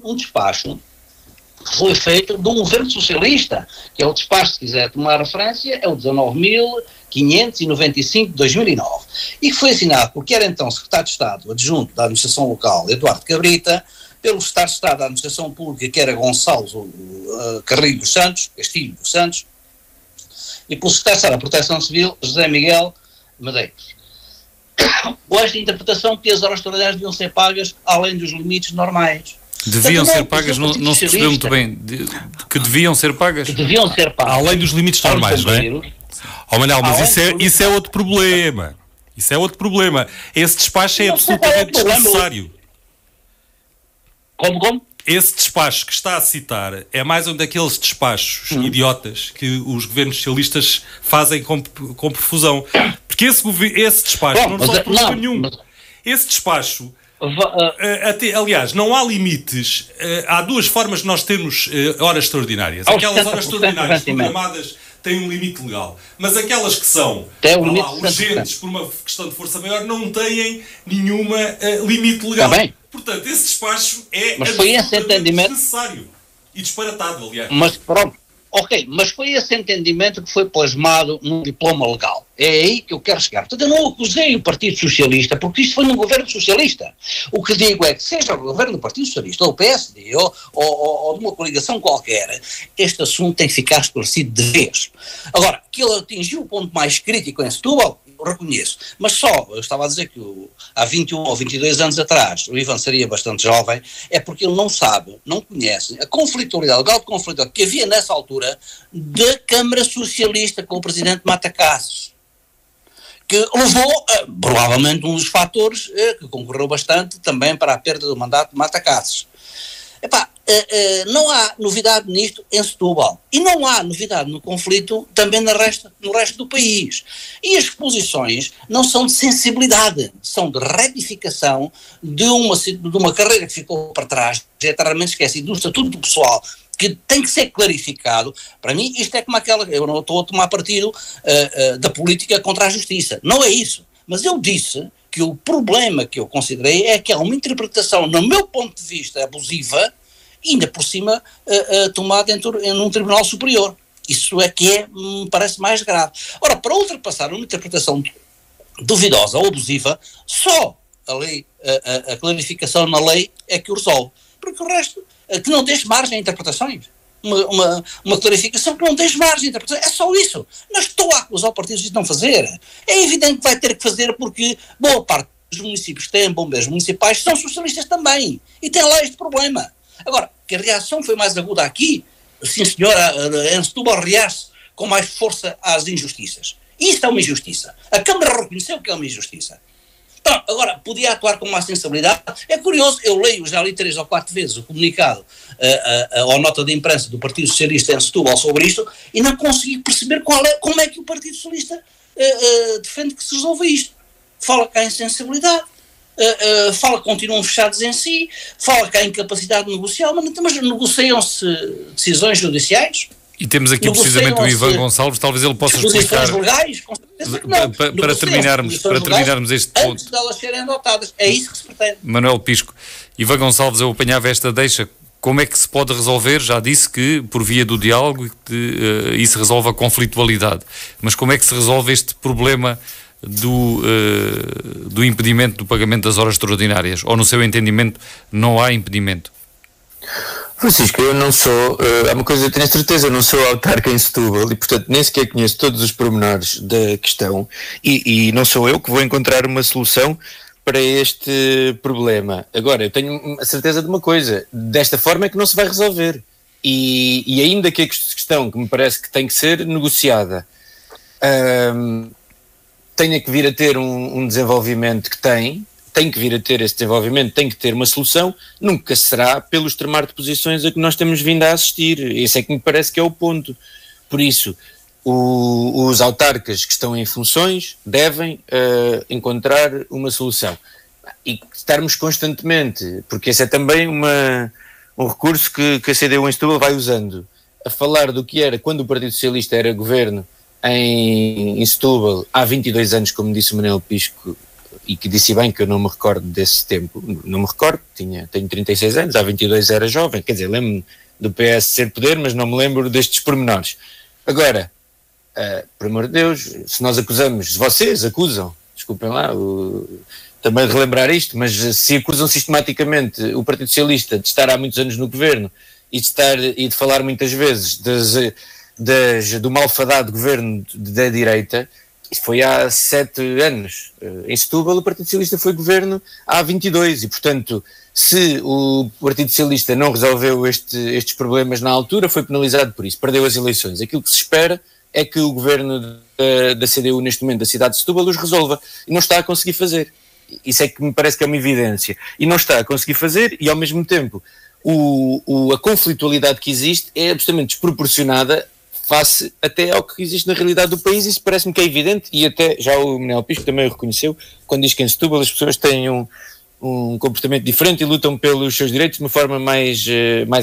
um despacho que foi feito de um governo socialista, que é o despacho, se quiser tomar referência, é o 19.595 de 2009, e que foi assinado por que era então secretário de Estado adjunto da administração local, Eduardo Cabrita, pelo secretário de Estado da administração pública, que era Gonçalo Carrilho dos Santos, Castilho dos Santos, e pelo secretário de Estado da Proteção Civil, José Miguel Medeiros. Com esta interpretação que as horas extraordinárias deviam ser pagas além dos limites normais. Deviam ser pagas, não se percebeu muito bem. Que deviam ser pagas? Que deviam ser pagas. Além dos limites normais, não é? Oh, Manel, mas isso é outro problema. Isso é outro problema. Esse despacho é absolutamente desnecessário. Como? Esse despacho que está a citar é mais um daqueles despachos idiotas que os governos socialistas fazem com profusão. Porque esse despacho não resolve problema nenhum. Esse despacho... aliás, não há limites. Há duas formas de nós termos horas extraordinárias. Aquelas horas extraordinárias programadas têm um limite legal, mas aquelas que são urgentes por uma questão de força maior não têm nenhuma limite legal. Portanto, esse despacho é desnecessário e disparatado, aliás. Mas pronto. Ok, mas foi esse entendimento que foi plasmado num diploma legal. É aí que eu quero chegar. Portanto, eu não acusei o Partido Socialista, porque isto foi num governo socialista. O que digo é que, seja o governo do Partido Socialista, ou o PSD, ou de uma coligação qualquer, este assunto tem que ficar esclarecido de vez. Agora, que ele atingiu o ponto mais crítico em Setúbal, reconheço. Mas eu estava a dizer que há 21 ou 22 anos atrás, o Ivan seria bastante jovem, é porque ele não sabe, não conhece a conflitualidade, o grau de conflitualidade que havia nessa altura da Câmara Socialista com o presidente Matacassos, que levou, provavelmente, um dos fatores que concorreu bastante também para a perda do mandato de Matacassos. Não há novidade nisto em Setúbal. E não há novidade no conflito também no resto do país. E as posições não são de sensibilidade, são de retificação de uma carreira que ficou para trás, eternamente esquecida, do estatuto pessoal, que tem que ser clarificado. Para mim, isto é como eu não estou a tomar partido da política contra a justiça. Não é isso. Mas eu disse que o problema que eu considerei é que há uma interpretação, no meu ponto de vista, abusiva, ainda por cima tomada num tribunal superior. Isso é que me parece mais grave. Ora, para ultrapassar uma interpretação duvidosa ou abusiva, só a lei, a clarificação na lei é que o resolve. Porque o resto, que não deixe margem a interpretações. Uma clarificação que não deixe margem a interpretações. É só isso. Não estou a acusar o Partido de não fazer. É evidente que vai ter que fazer porque boa parte dos municípios que têm bombeiros municipais são socialistas também. E têm lá este problema. Agora, que a reação foi mais aguda aqui, sim senhora, em Setúbal reage com mais força às injustiças. Isto é uma injustiça. A Câmara reconheceu que é uma injustiça. Então, agora, podia atuar com mais sensibilidade. É curioso, eu já li 3 ou 4 vezes o comunicado ou nota de imprensa do Partido Socialista em Setúbal sobre isto e não consegui perceber como é que o Partido Socialista defende que se resolva isto. Fala que há insensibilidade. Fala que continuam fechados em si, fala que há incapacidade de negociar, mas negociam-se decisões judiciais. E temos aqui precisamente o Ivan Gonçalves, talvez ele possa explicar. Legais, com certeza que não. Para terminarmos este ponto. Antes de elas serem adotadas. É isso que se pretende. Manuel Pisco, Ivan Gonçalves, eu apanhava esta deixa. Como é que se pode resolver? Já disse que por via do diálogo isso resolve a conflitualidade. Mas como é que se resolve este problema do impedimento do pagamento das horas extraordinárias? Ou no seu entendimento não há impedimento? Francisco, eu não sou, há uma coisa que eu tenho a certeza, eu não sou autarca em Setúbal e portanto nem sequer conheço todos os pormenores da questão e não sou eu que vou encontrar uma solução para este problema. Agora, eu tenho a certeza de uma coisa, desta forma é que não se vai resolver e ainda que a questão que me parece que tem que ser negociada tenha que vir a ter um desenvolvimento que tem que vir a ter esse desenvolvimento, tem que ter uma solução, nunca será pelo extremar de posições a que nós temos vindo a assistir. Esse é que me parece que é o ponto. Por isso, os autarcas que estão em funções devem encontrar uma solução. e estarmos constantemente, porque esse é também um recurso que a CDU em Setúbal vai usando, a falar do que era quando o Partido Socialista era governo em Setúbal há 22 anos, como disse o Manuel Pisco, e que disse bem que eu não me recordo desse tempo, não me recordo, tenho 36 anos, há 22 era jovem, quer dizer, lembro-me do PS ser poder, mas não me lembro destes pormenores. Agora, por amor de Deus, se nós acusamos, se vocês acusam, desculpem lá, também de relembrar isto, mas se acusam sistematicamente o Partido Socialista de estar há muitos anos no governo e de falar muitas vezes do malfadado governo da direita, isso foi há 7 anos. Em Setúbal o Partido Socialista foi governo há 22 e, portanto, se o Partido Socialista não resolveu estes problemas na altura, foi penalizado por isso, perdeu as eleições. Aquilo que se espera é que o governo da CDU neste momento da cidade de Setúbal os resolva, e não está a conseguir fazer. Isso é que me parece que é uma evidência. E não está a conseguir fazer, e ao mesmo tempo a conflitualidade que existe é absolutamente desproporcionada face até ao que existe na realidade do país. Isso parece-me que é evidente, e até já o Manuel Pisco também o reconheceu, quando diz que em Setúbal as pessoas têm um comportamento diferente e lutam pelos seus direitos de uma forma mais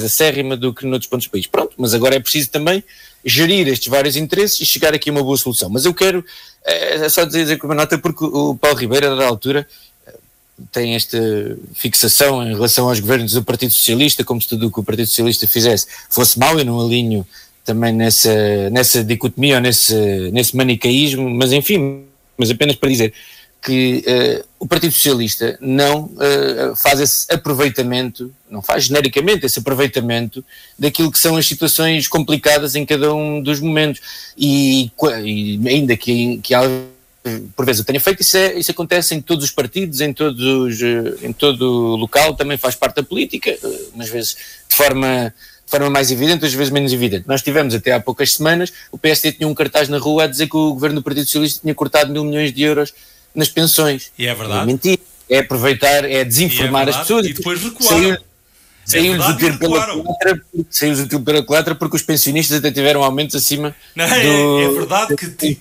acérrima do que noutros pontos do país. Pronto, mas agora é preciso também gerir estes vários interesses e chegar aqui a uma boa solução. Mas eu quero só dizer com uma nota, porque o Paulo Ribeiro, a dada altura, tem esta fixação em relação aos governos do Partido Socialista, como se tudo o que o Partido Socialista fizesse fosse mau. Eu não alinho também nessa dicotomia ou nesse manicaísmo, mas enfim, mas apenas para dizer que o Partido Socialista não faz esse aproveitamento, não faz genericamente esse aproveitamento daquilo que são as situações complicadas em cada um dos momentos, e ainda que por vezes eu tenha feito, isso acontece em todos os partidos, em todo o local, também faz parte da política, umas vezes de forma mais evidente, outras vezes menos evidente. Nós tivemos até há poucas semanas, o PSD tinha um cartaz na rua a dizer que o governo do Partido Socialista tinha cortado 1.000 milhões de euros nas pensões. E é verdade. É mentira, é aproveitar, é desinformar as pessoas. E depois recuaram. Saiu-lhes o tiro pela culatra porque os pensionistas até tiveram aumentos acima é verdade que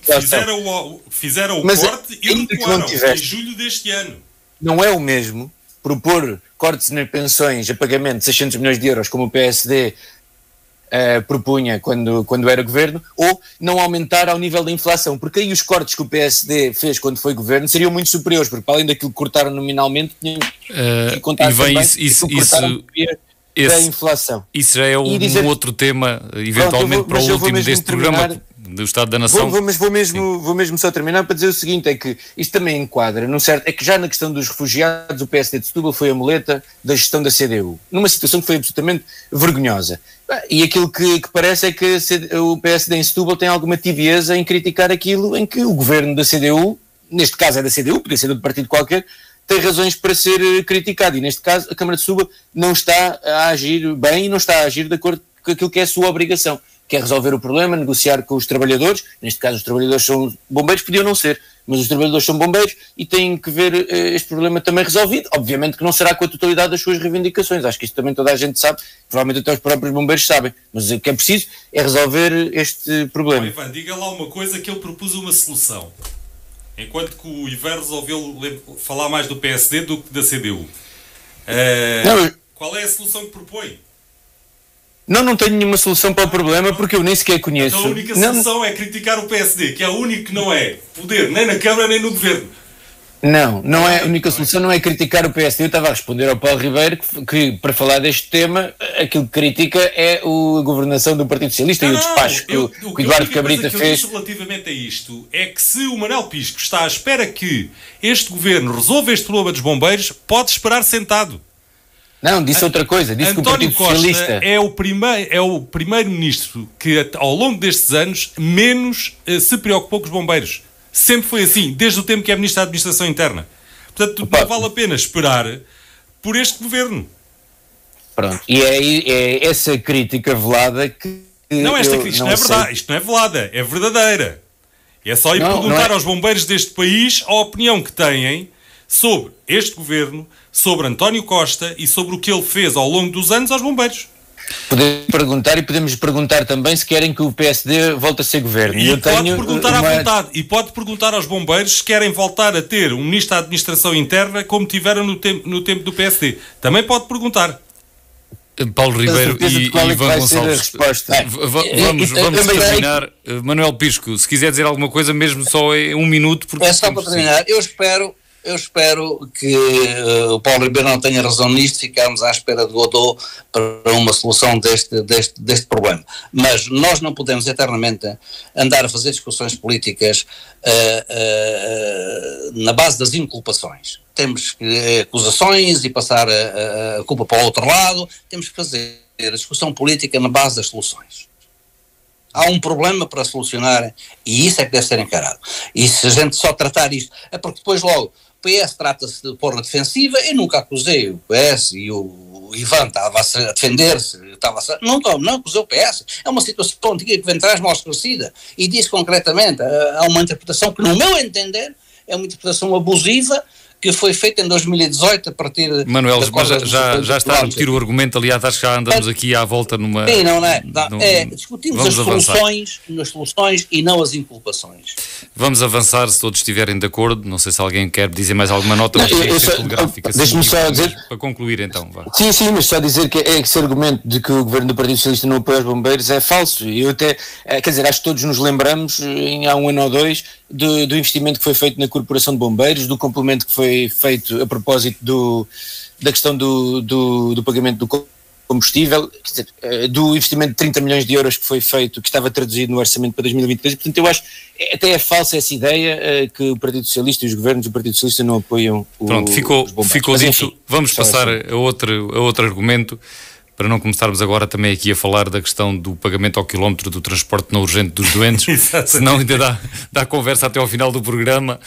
fizeram o corte e recuaram em julho deste ano. Não é o mesmo propor cortes nas pensões a pagamento de 600 milhões de euros, como o PSD propunha quando era governo, ou não aumentar ao nível da inflação, porque aí os cortes que o PSD fez quando foi governo seriam muito superiores, porque para além daquilo que cortaram nominalmente, tinham que contar também da inflação. Isso já é um outro tema, eventualmente, para o último deste programa, do Estado da Nação. Vou mesmo só terminar para dizer o seguinte, é que isto também enquadra, é que já na questão dos refugiados, o PSD de Setúbal foi a muleta da gestão da CDU, numa situação que foi absolutamente vergonhosa. E aquilo que parece é que o PSD em Setúbal tem alguma tibieza em criticar aquilo em que o governo da CDU, neste caso é da CDU, podia ser de outro partido qualquer, tem razões para ser criticado, e neste caso a Câmara de Setúbal não está a agir bem e não está a agir de acordo com aquilo que é a sua obrigação, que é resolver o problema, negociar com os trabalhadores. Neste caso os trabalhadores são bombeiros, podiam não ser, mas os trabalhadores são bombeiros e têm que ver este problema também resolvido. Obviamente que não será com a totalidade das suas reivindicações, acho que isto também toda a gente sabe, provavelmente até os próprios bombeiros sabem, mas o que é preciso é resolver este problema. Ivan, diga lá uma coisa, que ele propôs uma solução, enquanto que o Ivan resolveu falar mais do PSD do que da CDU. Qual é a solução que propõe? Não tenho nenhuma solução para o problema, porque eu nem sequer conheço. Então a única solução é criticar o PSD, que é o único que não é poder nem na Câmara nem no Governo. Não é a única solução, não é criticar o PSD. Eu estava a responder ao Paulo Ribeiro que para falar deste tema, aquilo que critica é a governação do Partido Socialista e o despacho que o Eduardo Cabrita fez. Relativamente a isto, é que se o Manuel Pisco está à espera que este governo resolva este problema dos bombeiros, pode esperar sentado. Não, disse outra coisa, disse António que o Partido Socialista é o primeiro-ministro que ao longo destes anos menos se preocupou com os bombeiros. Sempre foi assim, desde o tempo que é ministro da Administração Interna. Portanto, não vale a pena esperar por este governo. Pronto, e é essa crítica velada que... Não, esta crítica não é verdade, isto não é velada, é verdadeira. É só ir perguntar aos bombeiros deste país a opinião que têm sobre este governo, sobre António Costa e sobre o que ele fez ao longo dos anos aos bombeiros. Podemos perguntar, e podemos perguntar também se querem que o PSD volte a ser governo. E pode perguntar à vontade, e pode perguntar aos bombeiros se querem voltar a ter um ministro da Administração Interna como tiveram no tempo do PSD. Também pode perguntar. Paulo Ribeiro e Ivan Gonçalves. Vamos terminar. Manuel Pisco, se quiser dizer alguma coisa, mesmo só em um minuto. Porque é só para terminar. Eu espero que o Paulo Ribeiro não tenha razão nisto, ficarmos à espera de Godot para uma solução deste problema. Mas nós não podemos eternamente andar a fazer discussões políticas na base das inculpações. Temos que acusações e passar a culpa para o outro lado. Temos que fazer a discussão política na base das soluções. Há um problema para solucionar e isso é que deve ser encarado. E se a gente só tratar isto, é porque depois logo o PS trata-se de pôr na defensiva. Eu nunca acusei o PS e o Ivan estava a defender-se, não acusei o PS. É uma situação antiga que vem atrás mal esclarecida e diz concretamente, há uma interpretação que no meu entender é uma interpretação abusiva que foi feita em 2018 a partir de... Manuel, mas já está a repetir o argumento, aliás, acho que já andamos aqui à volta numa... Sim, não é? Discutimos as soluções e não as inculpações. Vamos avançar, se todos estiverem de acordo. Não sei se alguém quer dizer mais alguma nota, mas tem que ser telegráfica. Deixa-me só dizer... Para concluir então, vá. Sim, mas só dizer que esse argumento de que o governo do Partido Socialista não apoia os bombeiros é falso. Eu até, quer dizer, acho que todos nos lembramos, há um ano ou dois, do investimento que foi feito na Corporação de Bombeiros, do complemento que foi feito a propósito da questão do pagamento do combustível, quer dizer, do investimento de 30 milhões de euros que foi feito, que estava traduzido no orçamento para 2023, portanto eu acho até é falsa essa ideia que o Partido Socialista e os governos do Partido Socialista não apoiam os bombeiros. Ficou dito. Vamos passar a outro argumento, para não começarmos agora também aqui a falar da questão do pagamento ao quilómetro do transporte não urgente dos doentes, senão ainda dá conversa até ao final do programa,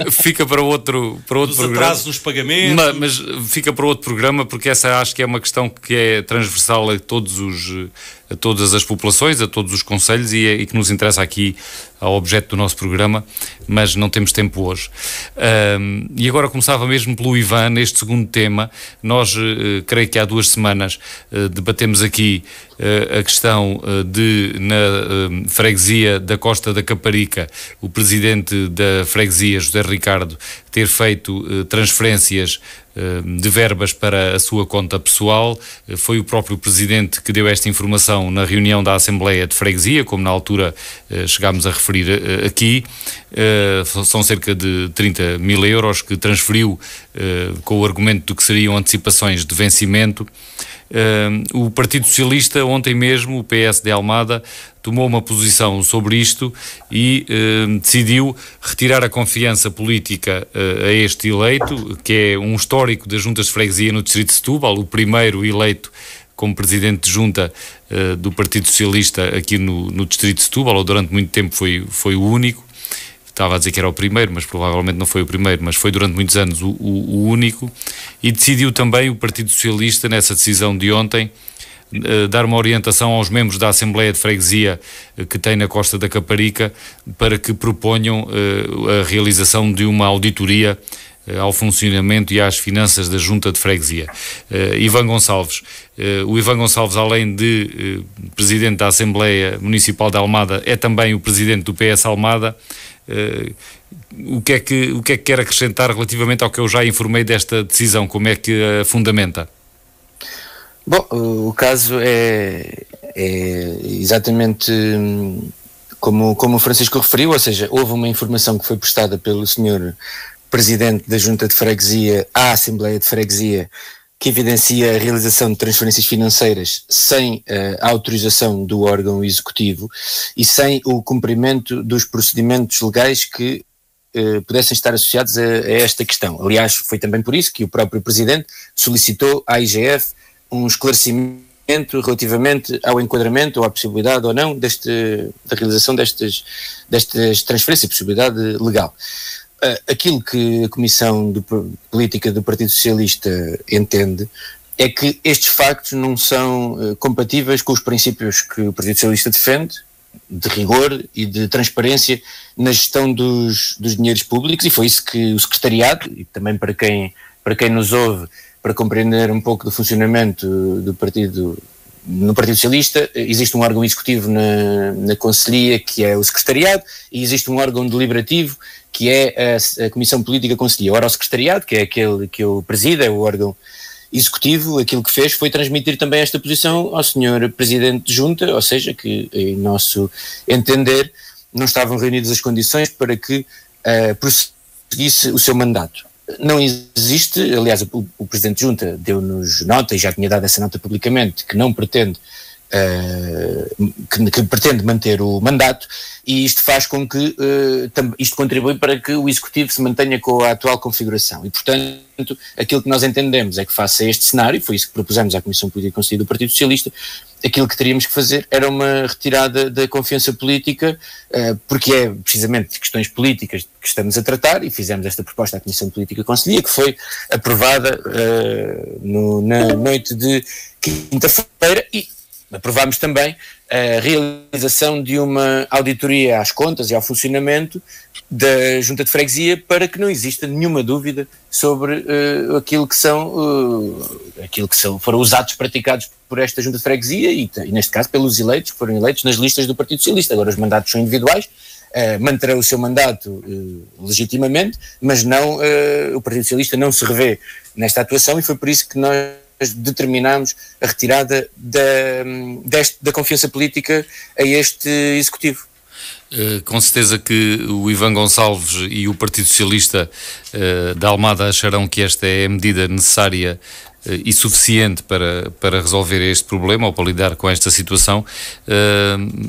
fica para outro programa. Atrasos nos pagamentos. Mas fica para outro programa, porque essa acho que é uma questão que é transversal a todas as populações, a todos os concelhos e que nos interessa aqui ao objeto do nosso programa, mas não temos tempo hoje. E agora começava mesmo pelo Ivan, neste segundo tema. Nós, creio que há 2 semanas, debatemos aqui a questão de, na freguesia da Costa da Caparica, o presidente da freguesia, José Ricardo, ter feito transferências de verbas para a sua conta pessoal. Foi o próprio presidente que deu esta informação na reunião da Assembleia de Freguesia, como na altura chegámos a referir aqui. São cerca de 30 mil euros que transferiu com o argumento de que seriam antecipações de vencimento. O Partido Socialista, ontem mesmo, o PS de Almada, tomou uma posição sobre isto e decidiu retirar a confiança política a este eleito, que é um histórico das juntas de freguesia no distrito de Setúbal, o primeiro eleito como presidente de junta do Partido Socialista aqui no distrito de Setúbal, ou durante muito tempo foi o único. Estava a dizer que era o primeiro, mas provavelmente não foi o primeiro, mas foi durante muitos anos o único. E decidiu também o Partido Socialista, nessa decisão de ontem, dar uma orientação aos membros da Assembleia de Freguesia que tem na Costa da Caparica para que proponham a realização de uma auditoria ao funcionamento e às finanças da Junta de Freguesia. Ivan Gonçalves. O Ivan Gonçalves, além de presidente da Assembleia Municipal de Almada, é também o presidente do PS Almada. O que é que quer acrescentar relativamente ao que eu já informei desta decisão? Como é que a fundamenta? Bom, o caso é exatamente como o Francisco referiu, ou seja, houve uma informação que foi prestada pelo senhor presidente da Junta de Freguesia à Assembleia de Freguesia que evidencia a realização de transferências financeiras sem a autorização do órgão executivo e sem o cumprimento dos procedimentos legais que pudessem estar associados a esta questão. Aliás, foi também por isso que o próprio Presidente solicitou à IGF um esclarecimento relativamente ao enquadramento ou à possibilidade ou não da realização destas transferências, possibilidade legal. Aquilo que a Comissão de Política do Partido Socialista entende é que estes factos não são compatíveis com os princípios que o Partido Socialista defende, de rigor e de transparência na gestão dos dinheiros públicos, e foi isso que o Secretariado, e também para quem nos ouve, para compreender um pouco do funcionamento do Partido no Partido Socialista existe um órgão executivo na Conselhia, que é o Secretariado, e existe um órgão deliberativo, que é a Comissão Política Conselhia. Ora, o Secretariado, que é aquele que eu presido, é o órgão executivo, aquilo que fez foi transmitir também esta posição ao Sr. Presidente de Junta, ou seja, que em nosso entender não estavam reunidas as condições para que prosseguisse o seu mandato. Não existe, aliás, o Presidente de Junta deu-nos nota, e já tinha dado essa nota publicamente, que não pretende, que pretende manter o mandato, e isto faz com que, isto contribui para que o Executivo se mantenha com a atual configuração. E, portanto, aquilo que nós entendemos é que, face a este cenário, foi isso que propusemos à Comissão Política Conselhia do Partido Socialista, aquilo que teríamos que fazer era uma retirada da confiança política, porque é precisamente de questões políticas que estamos a tratar, e fizemos esta proposta à Comissão Política Conselhia, que foi aprovada na noite de quinta-feira, e aprovámos também a realização de uma auditoria às contas e ao funcionamento da Junta de Freguesia, para que não exista nenhuma dúvida sobre aquilo que foram os atos praticados por esta Junta de Freguesia e neste caso pelos eleitos, que foram eleitos nas listas do Partido Socialista. Agora os mandatos são individuais, manterão o seu mandato legitimamente, mas não, o Partido Socialista não se revê nesta atuação, e foi por isso que nós determinámos a retirada da confiança política a este Executivo. Com certeza que o Ivan Gonçalves e o Partido Socialista da Almada acharão que esta é a medida necessária e suficiente para resolver este problema ou para lidar com esta situação,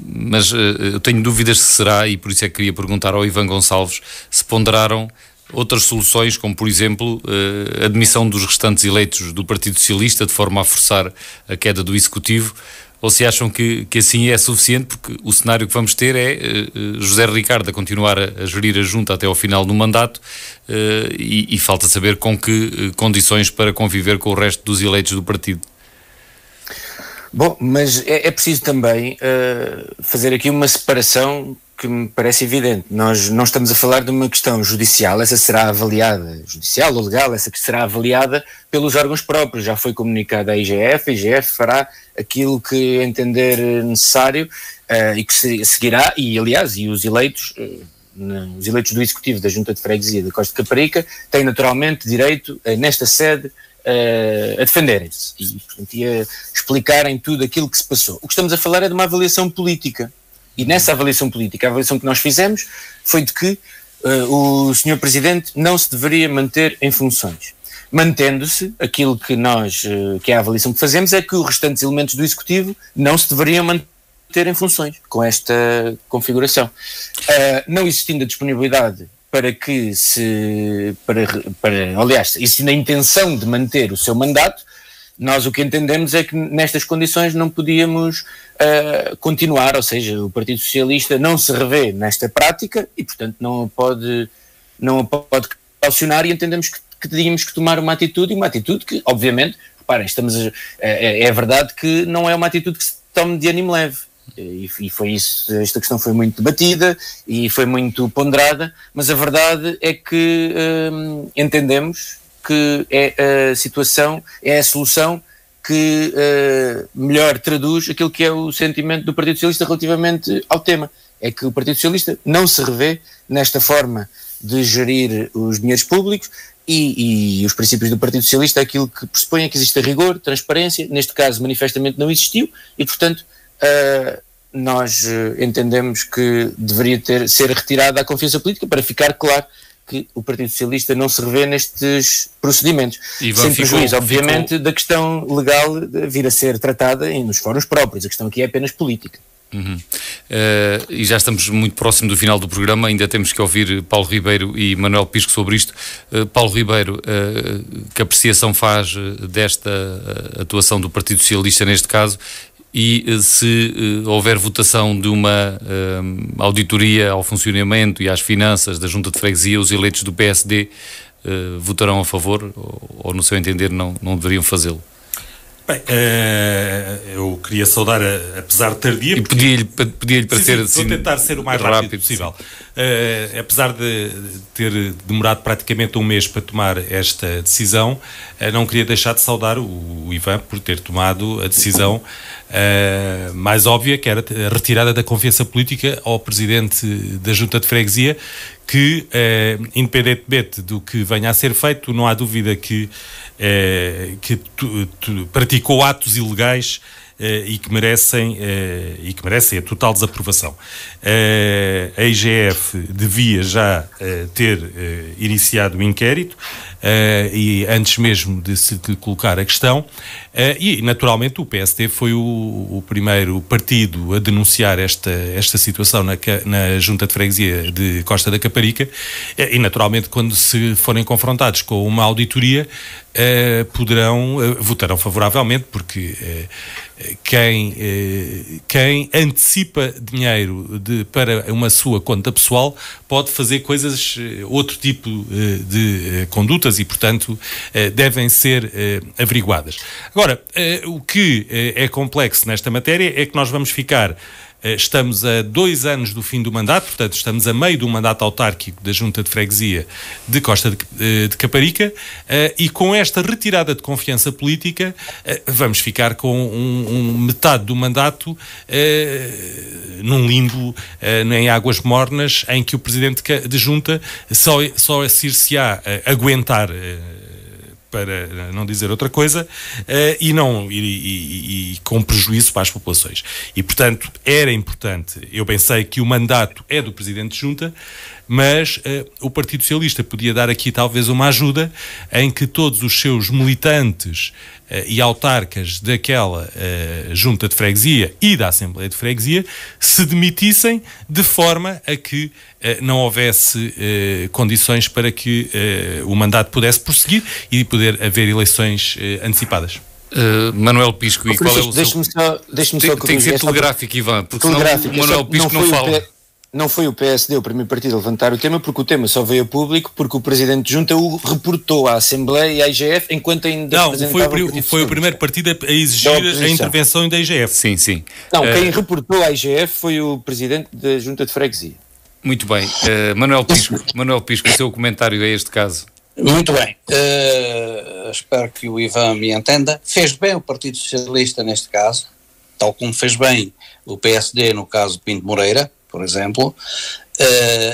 mas eu tenho dúvidas se será, e por isso é que queria perguntar ao Ivan Gonçalves se ponderaram outras soluções, como por exemplo a admissão dos restantes eleitos do Partido Socialista de forma a forçar a queda do Executivo, ou se acham que assim é suficiente, porque o cenário que vamos ter é José Ricardo a continuar a gerir a Junta até ao final do mandato, e falta saber com que condições para conviver com o resto dos eleitos do partido. Bom, mas é preciso também fazer aqui uma separação que me parece evidente. Nós não estamos a falar de uma questão judicial, essa será avaliada, judicial ou legal, essa que será avaliada pelos órgãos próprios. Já foi comunicada à IGF, a IGF fará aquilo que entender necessário e que seguirá, e aliás, e os eleitos do Executivo da Junta de Freguesia da Costa de Caparica têm naturalmente direito, nesta sede, a defenderem-se e, portanto, a explicarem tudo aquilo que se passou. O que estamos a falar é de uma avaliação política. E nessa avaliação política, a avaliação que nós fizemos foi de que o Sr. Presidente não se deveria manter em funções. Mantendo-se, aquilo que é a avaliação que fazemos, é que os restantes elementos do Executivo não se deveriam manter em funções com esta configuração. Não existindo a disponibilidade aliás, existindo a intenção de manter o seu mandato, nós o que entendemos é que nestas condições não podíamos continuar, ou seja, o Partido Socialista não se revê nesta prática e, portanto, não a pode caucionar, e entendemos que teríamos que tomar uma atitude que, obviamente, reparem, é verdade que não é uma atitude que se tome de ânimo leve. E foi isso, esta questão foi muito debatida e foi muito ponderada, mas a verdade é que entendemos que é a situação, é a solução que melhor traduz aquilo que é o sentimento do Partido Socialista relativamente ao tema. É que o Partido Socialista não se revê nesta forma de gerir os dinheiros públicos, e os princípios do Partido Socialista, aquilo que pressupõe é que exista rigor, transparência, neste caso manifestamente não existiu, e portanto nós entendemos que deveria ser retirada a confiança política, para ficar claro que o Partido Socialista não se revê nestes procedimentos, sem prejuízo, obviamente, da questão legal de vir a ser tratada nos fóruns próprios. A questão aqui é apenas política. E já estamos muito próximo do final do programa, ainda temos que ouvir Paulo Ribeiro e Manuel Pisco sobre isto. Paulo Ribeiro, que apreciação faz desta atuação do Partido Socialista neste caso, e se houver votação de uma auditoria ao funcionamento e às finanças da Junta de Freguesia, os eleitos do PSD votarão a favor, ou no seu entender não deveriam fazê-lo? Bem, eu queria saudar, apesar de tardia... E pedia-lhe para ser assim... Vou tentar ser o mais rápido possível. apesar de ter demorado praticamente um mês para tomar esta decisão, não queria deixar de saudar o Ivan por ter tomado a decisão mais óbvia, que era a retirada da confiança política ao Presidente da Junta de Freguesia, que, independentemente do que venha a ser feito, não há dúvida que praticou atos ilegais e que merecem a total desaprovação. A IGF devia já ter iniciado o inquérito e antes mesmo de se colocar a questão, e naturalmente o PSD foi o primeiro partido a denunciar esta situação na Junta de Freguesia de Costa da Caparica, e naturalmente quando se forem confrontados com uma auditoria votarão favoravelmente, porque quem antecipa dinheiro para uma sua conta pessoal pode fazer outro tipo de condutas e, portanto, devem ser averiguadas. Agora, o que é complexo nesta matéria é que nós vamos ficar... Estamos a 2 anos do fim do mandato, portanto estamos a meio do mandato autárquico da Junta de Freguesia de Costa de Caparica, e com esta retirada de confiança política vamos ficar com metade do mandato num limbo, em águas mornas, em que o Presidente de Junta só se-á aguentar, para não dizer outra coisa, e com prejuízo para as populações. E, portanto, era importante, eu pensei que o mandato é do Presidente de Junta, mas o Partido Socialista podia dar aqui talvez uma ajuda em que todos os seus militantes e autarcas daquela Junta de Freguesia e da Assembleia de Freguesia se demitissem, de forma a que não houvesse condições para que o mandato pudesse prosseguir e poder haver eleições antecipadas. Manuel Pisco, e qual é o seu... Deixe-me só tem que ser telegráfico, Ivan, porque senão o Manuel Pisco não fala. Não foi o PSD o primeiro partido a levantar o tema, porque o tema só veio a público porque o Presidente de Junta o reportou à Assembleia e à IGF enquanto ainda foi o primeiro partido a exigir a intervenção da IGF. Sim, sim. Não, quem reportou à IGF foi o Presidente da Junta de Freguesia. Muito bem. Manuel Pisco, o seu comentário a este caso. Muito bem. Espero que o Ivan me entenda. Fez bem o Partido Socialista neste caso, tal como fez bem o PSD no caso de Pinto Moreira, por exemplo,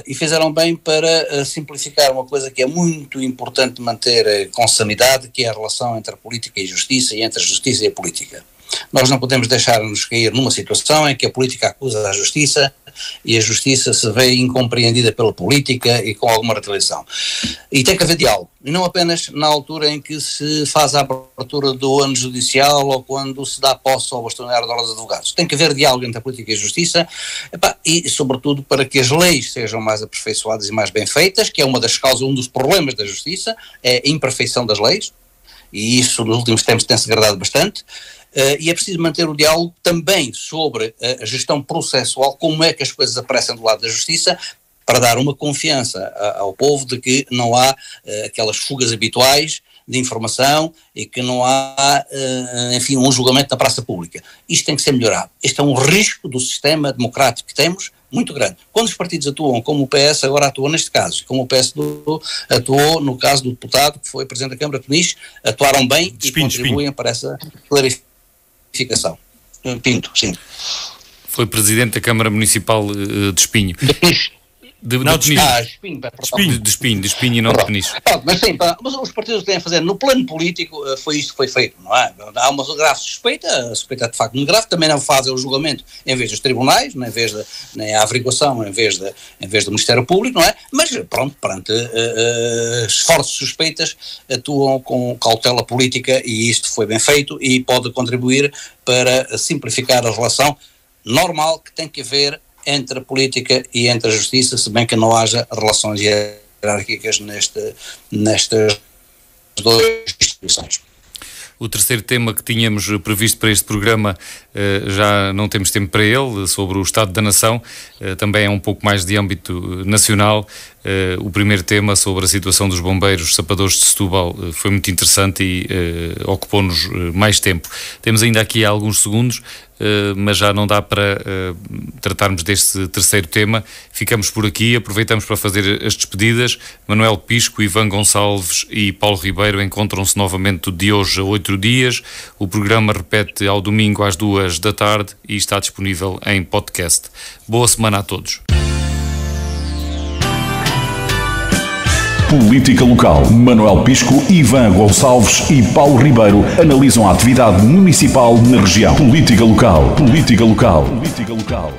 e fizeram bem para simplificar uma coisa que é muito importante manter com sanidade, que é a relação entre a política e a justiça, e entre a justiça e a política. Nós não podemos deixar-nos cair numa situação em que a política acusa a justiça e a justiça se vê incompreendida pela política e com alguma retaliação. E tem que haver diálogo, e não apenas na altura em que se faz a abertura do ano judicial ou quando se dá posse ao bastonário de ordens de advogados. Tem que haver diálogo entre a política e a justiça, e sobretudo para que as leis sejam mais aperfeiçoadas e mais bem feitas, que é uma das causas, um dos problemas da justiça, é a imperfeição das leis, e isso nos últimos tempos tem-se agradado bastante. E é preciso manter o diálogo também sobre a gestão processual, como é que as coisas aparecem do lado da justiça, para dar uma confiança ao povo de que não há aquelas fugas habituais de informação e que não há, enfim, um julgamento na praça pública. Isto tem que ser melhorado. Este é um risco do sistema democrático que temos, muito grande. Quando os partidos atuam, como o PS agora atuou neste caso, como o PSD atuou no caso do deputado que foi Presidente da Câmara de Peniche, atuaram bem e contribuem para essa clarificação. Pinto, sim. Foi Presidente da Câmara Municipal de Espinho. De Peniche. De Espinho e não de Peniche. Mas sim, mas os partidos têm a fazer no plano político, foi isto que foi feito, não é? Há uma grave suspeita, a suspeita é de facto muito grave, também não fazem o julgamento em vez dos tribunais, nem a averiguação em vez do Ministério Público, não é? Mas pronto, perante fortes suspeitas, atuam com cautela política, e isto foi bem feito e pode contribuir para simplificar a relação normal que tem que haver entre a política e entre a justiça, se bem que não haja relações hierárquicas nestas duas instituições. O terceiro tema que tínhamos previsto para este programa já não temos tempo para ele, sobre o Estado da Nação, também é um pouco mais de âmbito nacional. O primeiro tema sobre a situação dos bombeiros sapadores de Setúbal foi muito interessante e ocupou-nos mais tempo. Temos ainda aqui alguns segundos, mas já não dá para tratarmos deste terceiro tema. Ficamos por aqui, aproveitamos para fazer as despedidas. Manuel Pisco, Ivan Gonçalves e Paulo Ribeiro encontram-se novamente de hoje a 8 dias. O programa repete ao domingo às 2 da tarde e está disponível em podcast. Boa semana a todos. Política Local. Manuel Pisco, Ivan Gonçalves e Paulo Ribeiro analisam a atividade municipal na região. Política Local. Política Local. Política Local.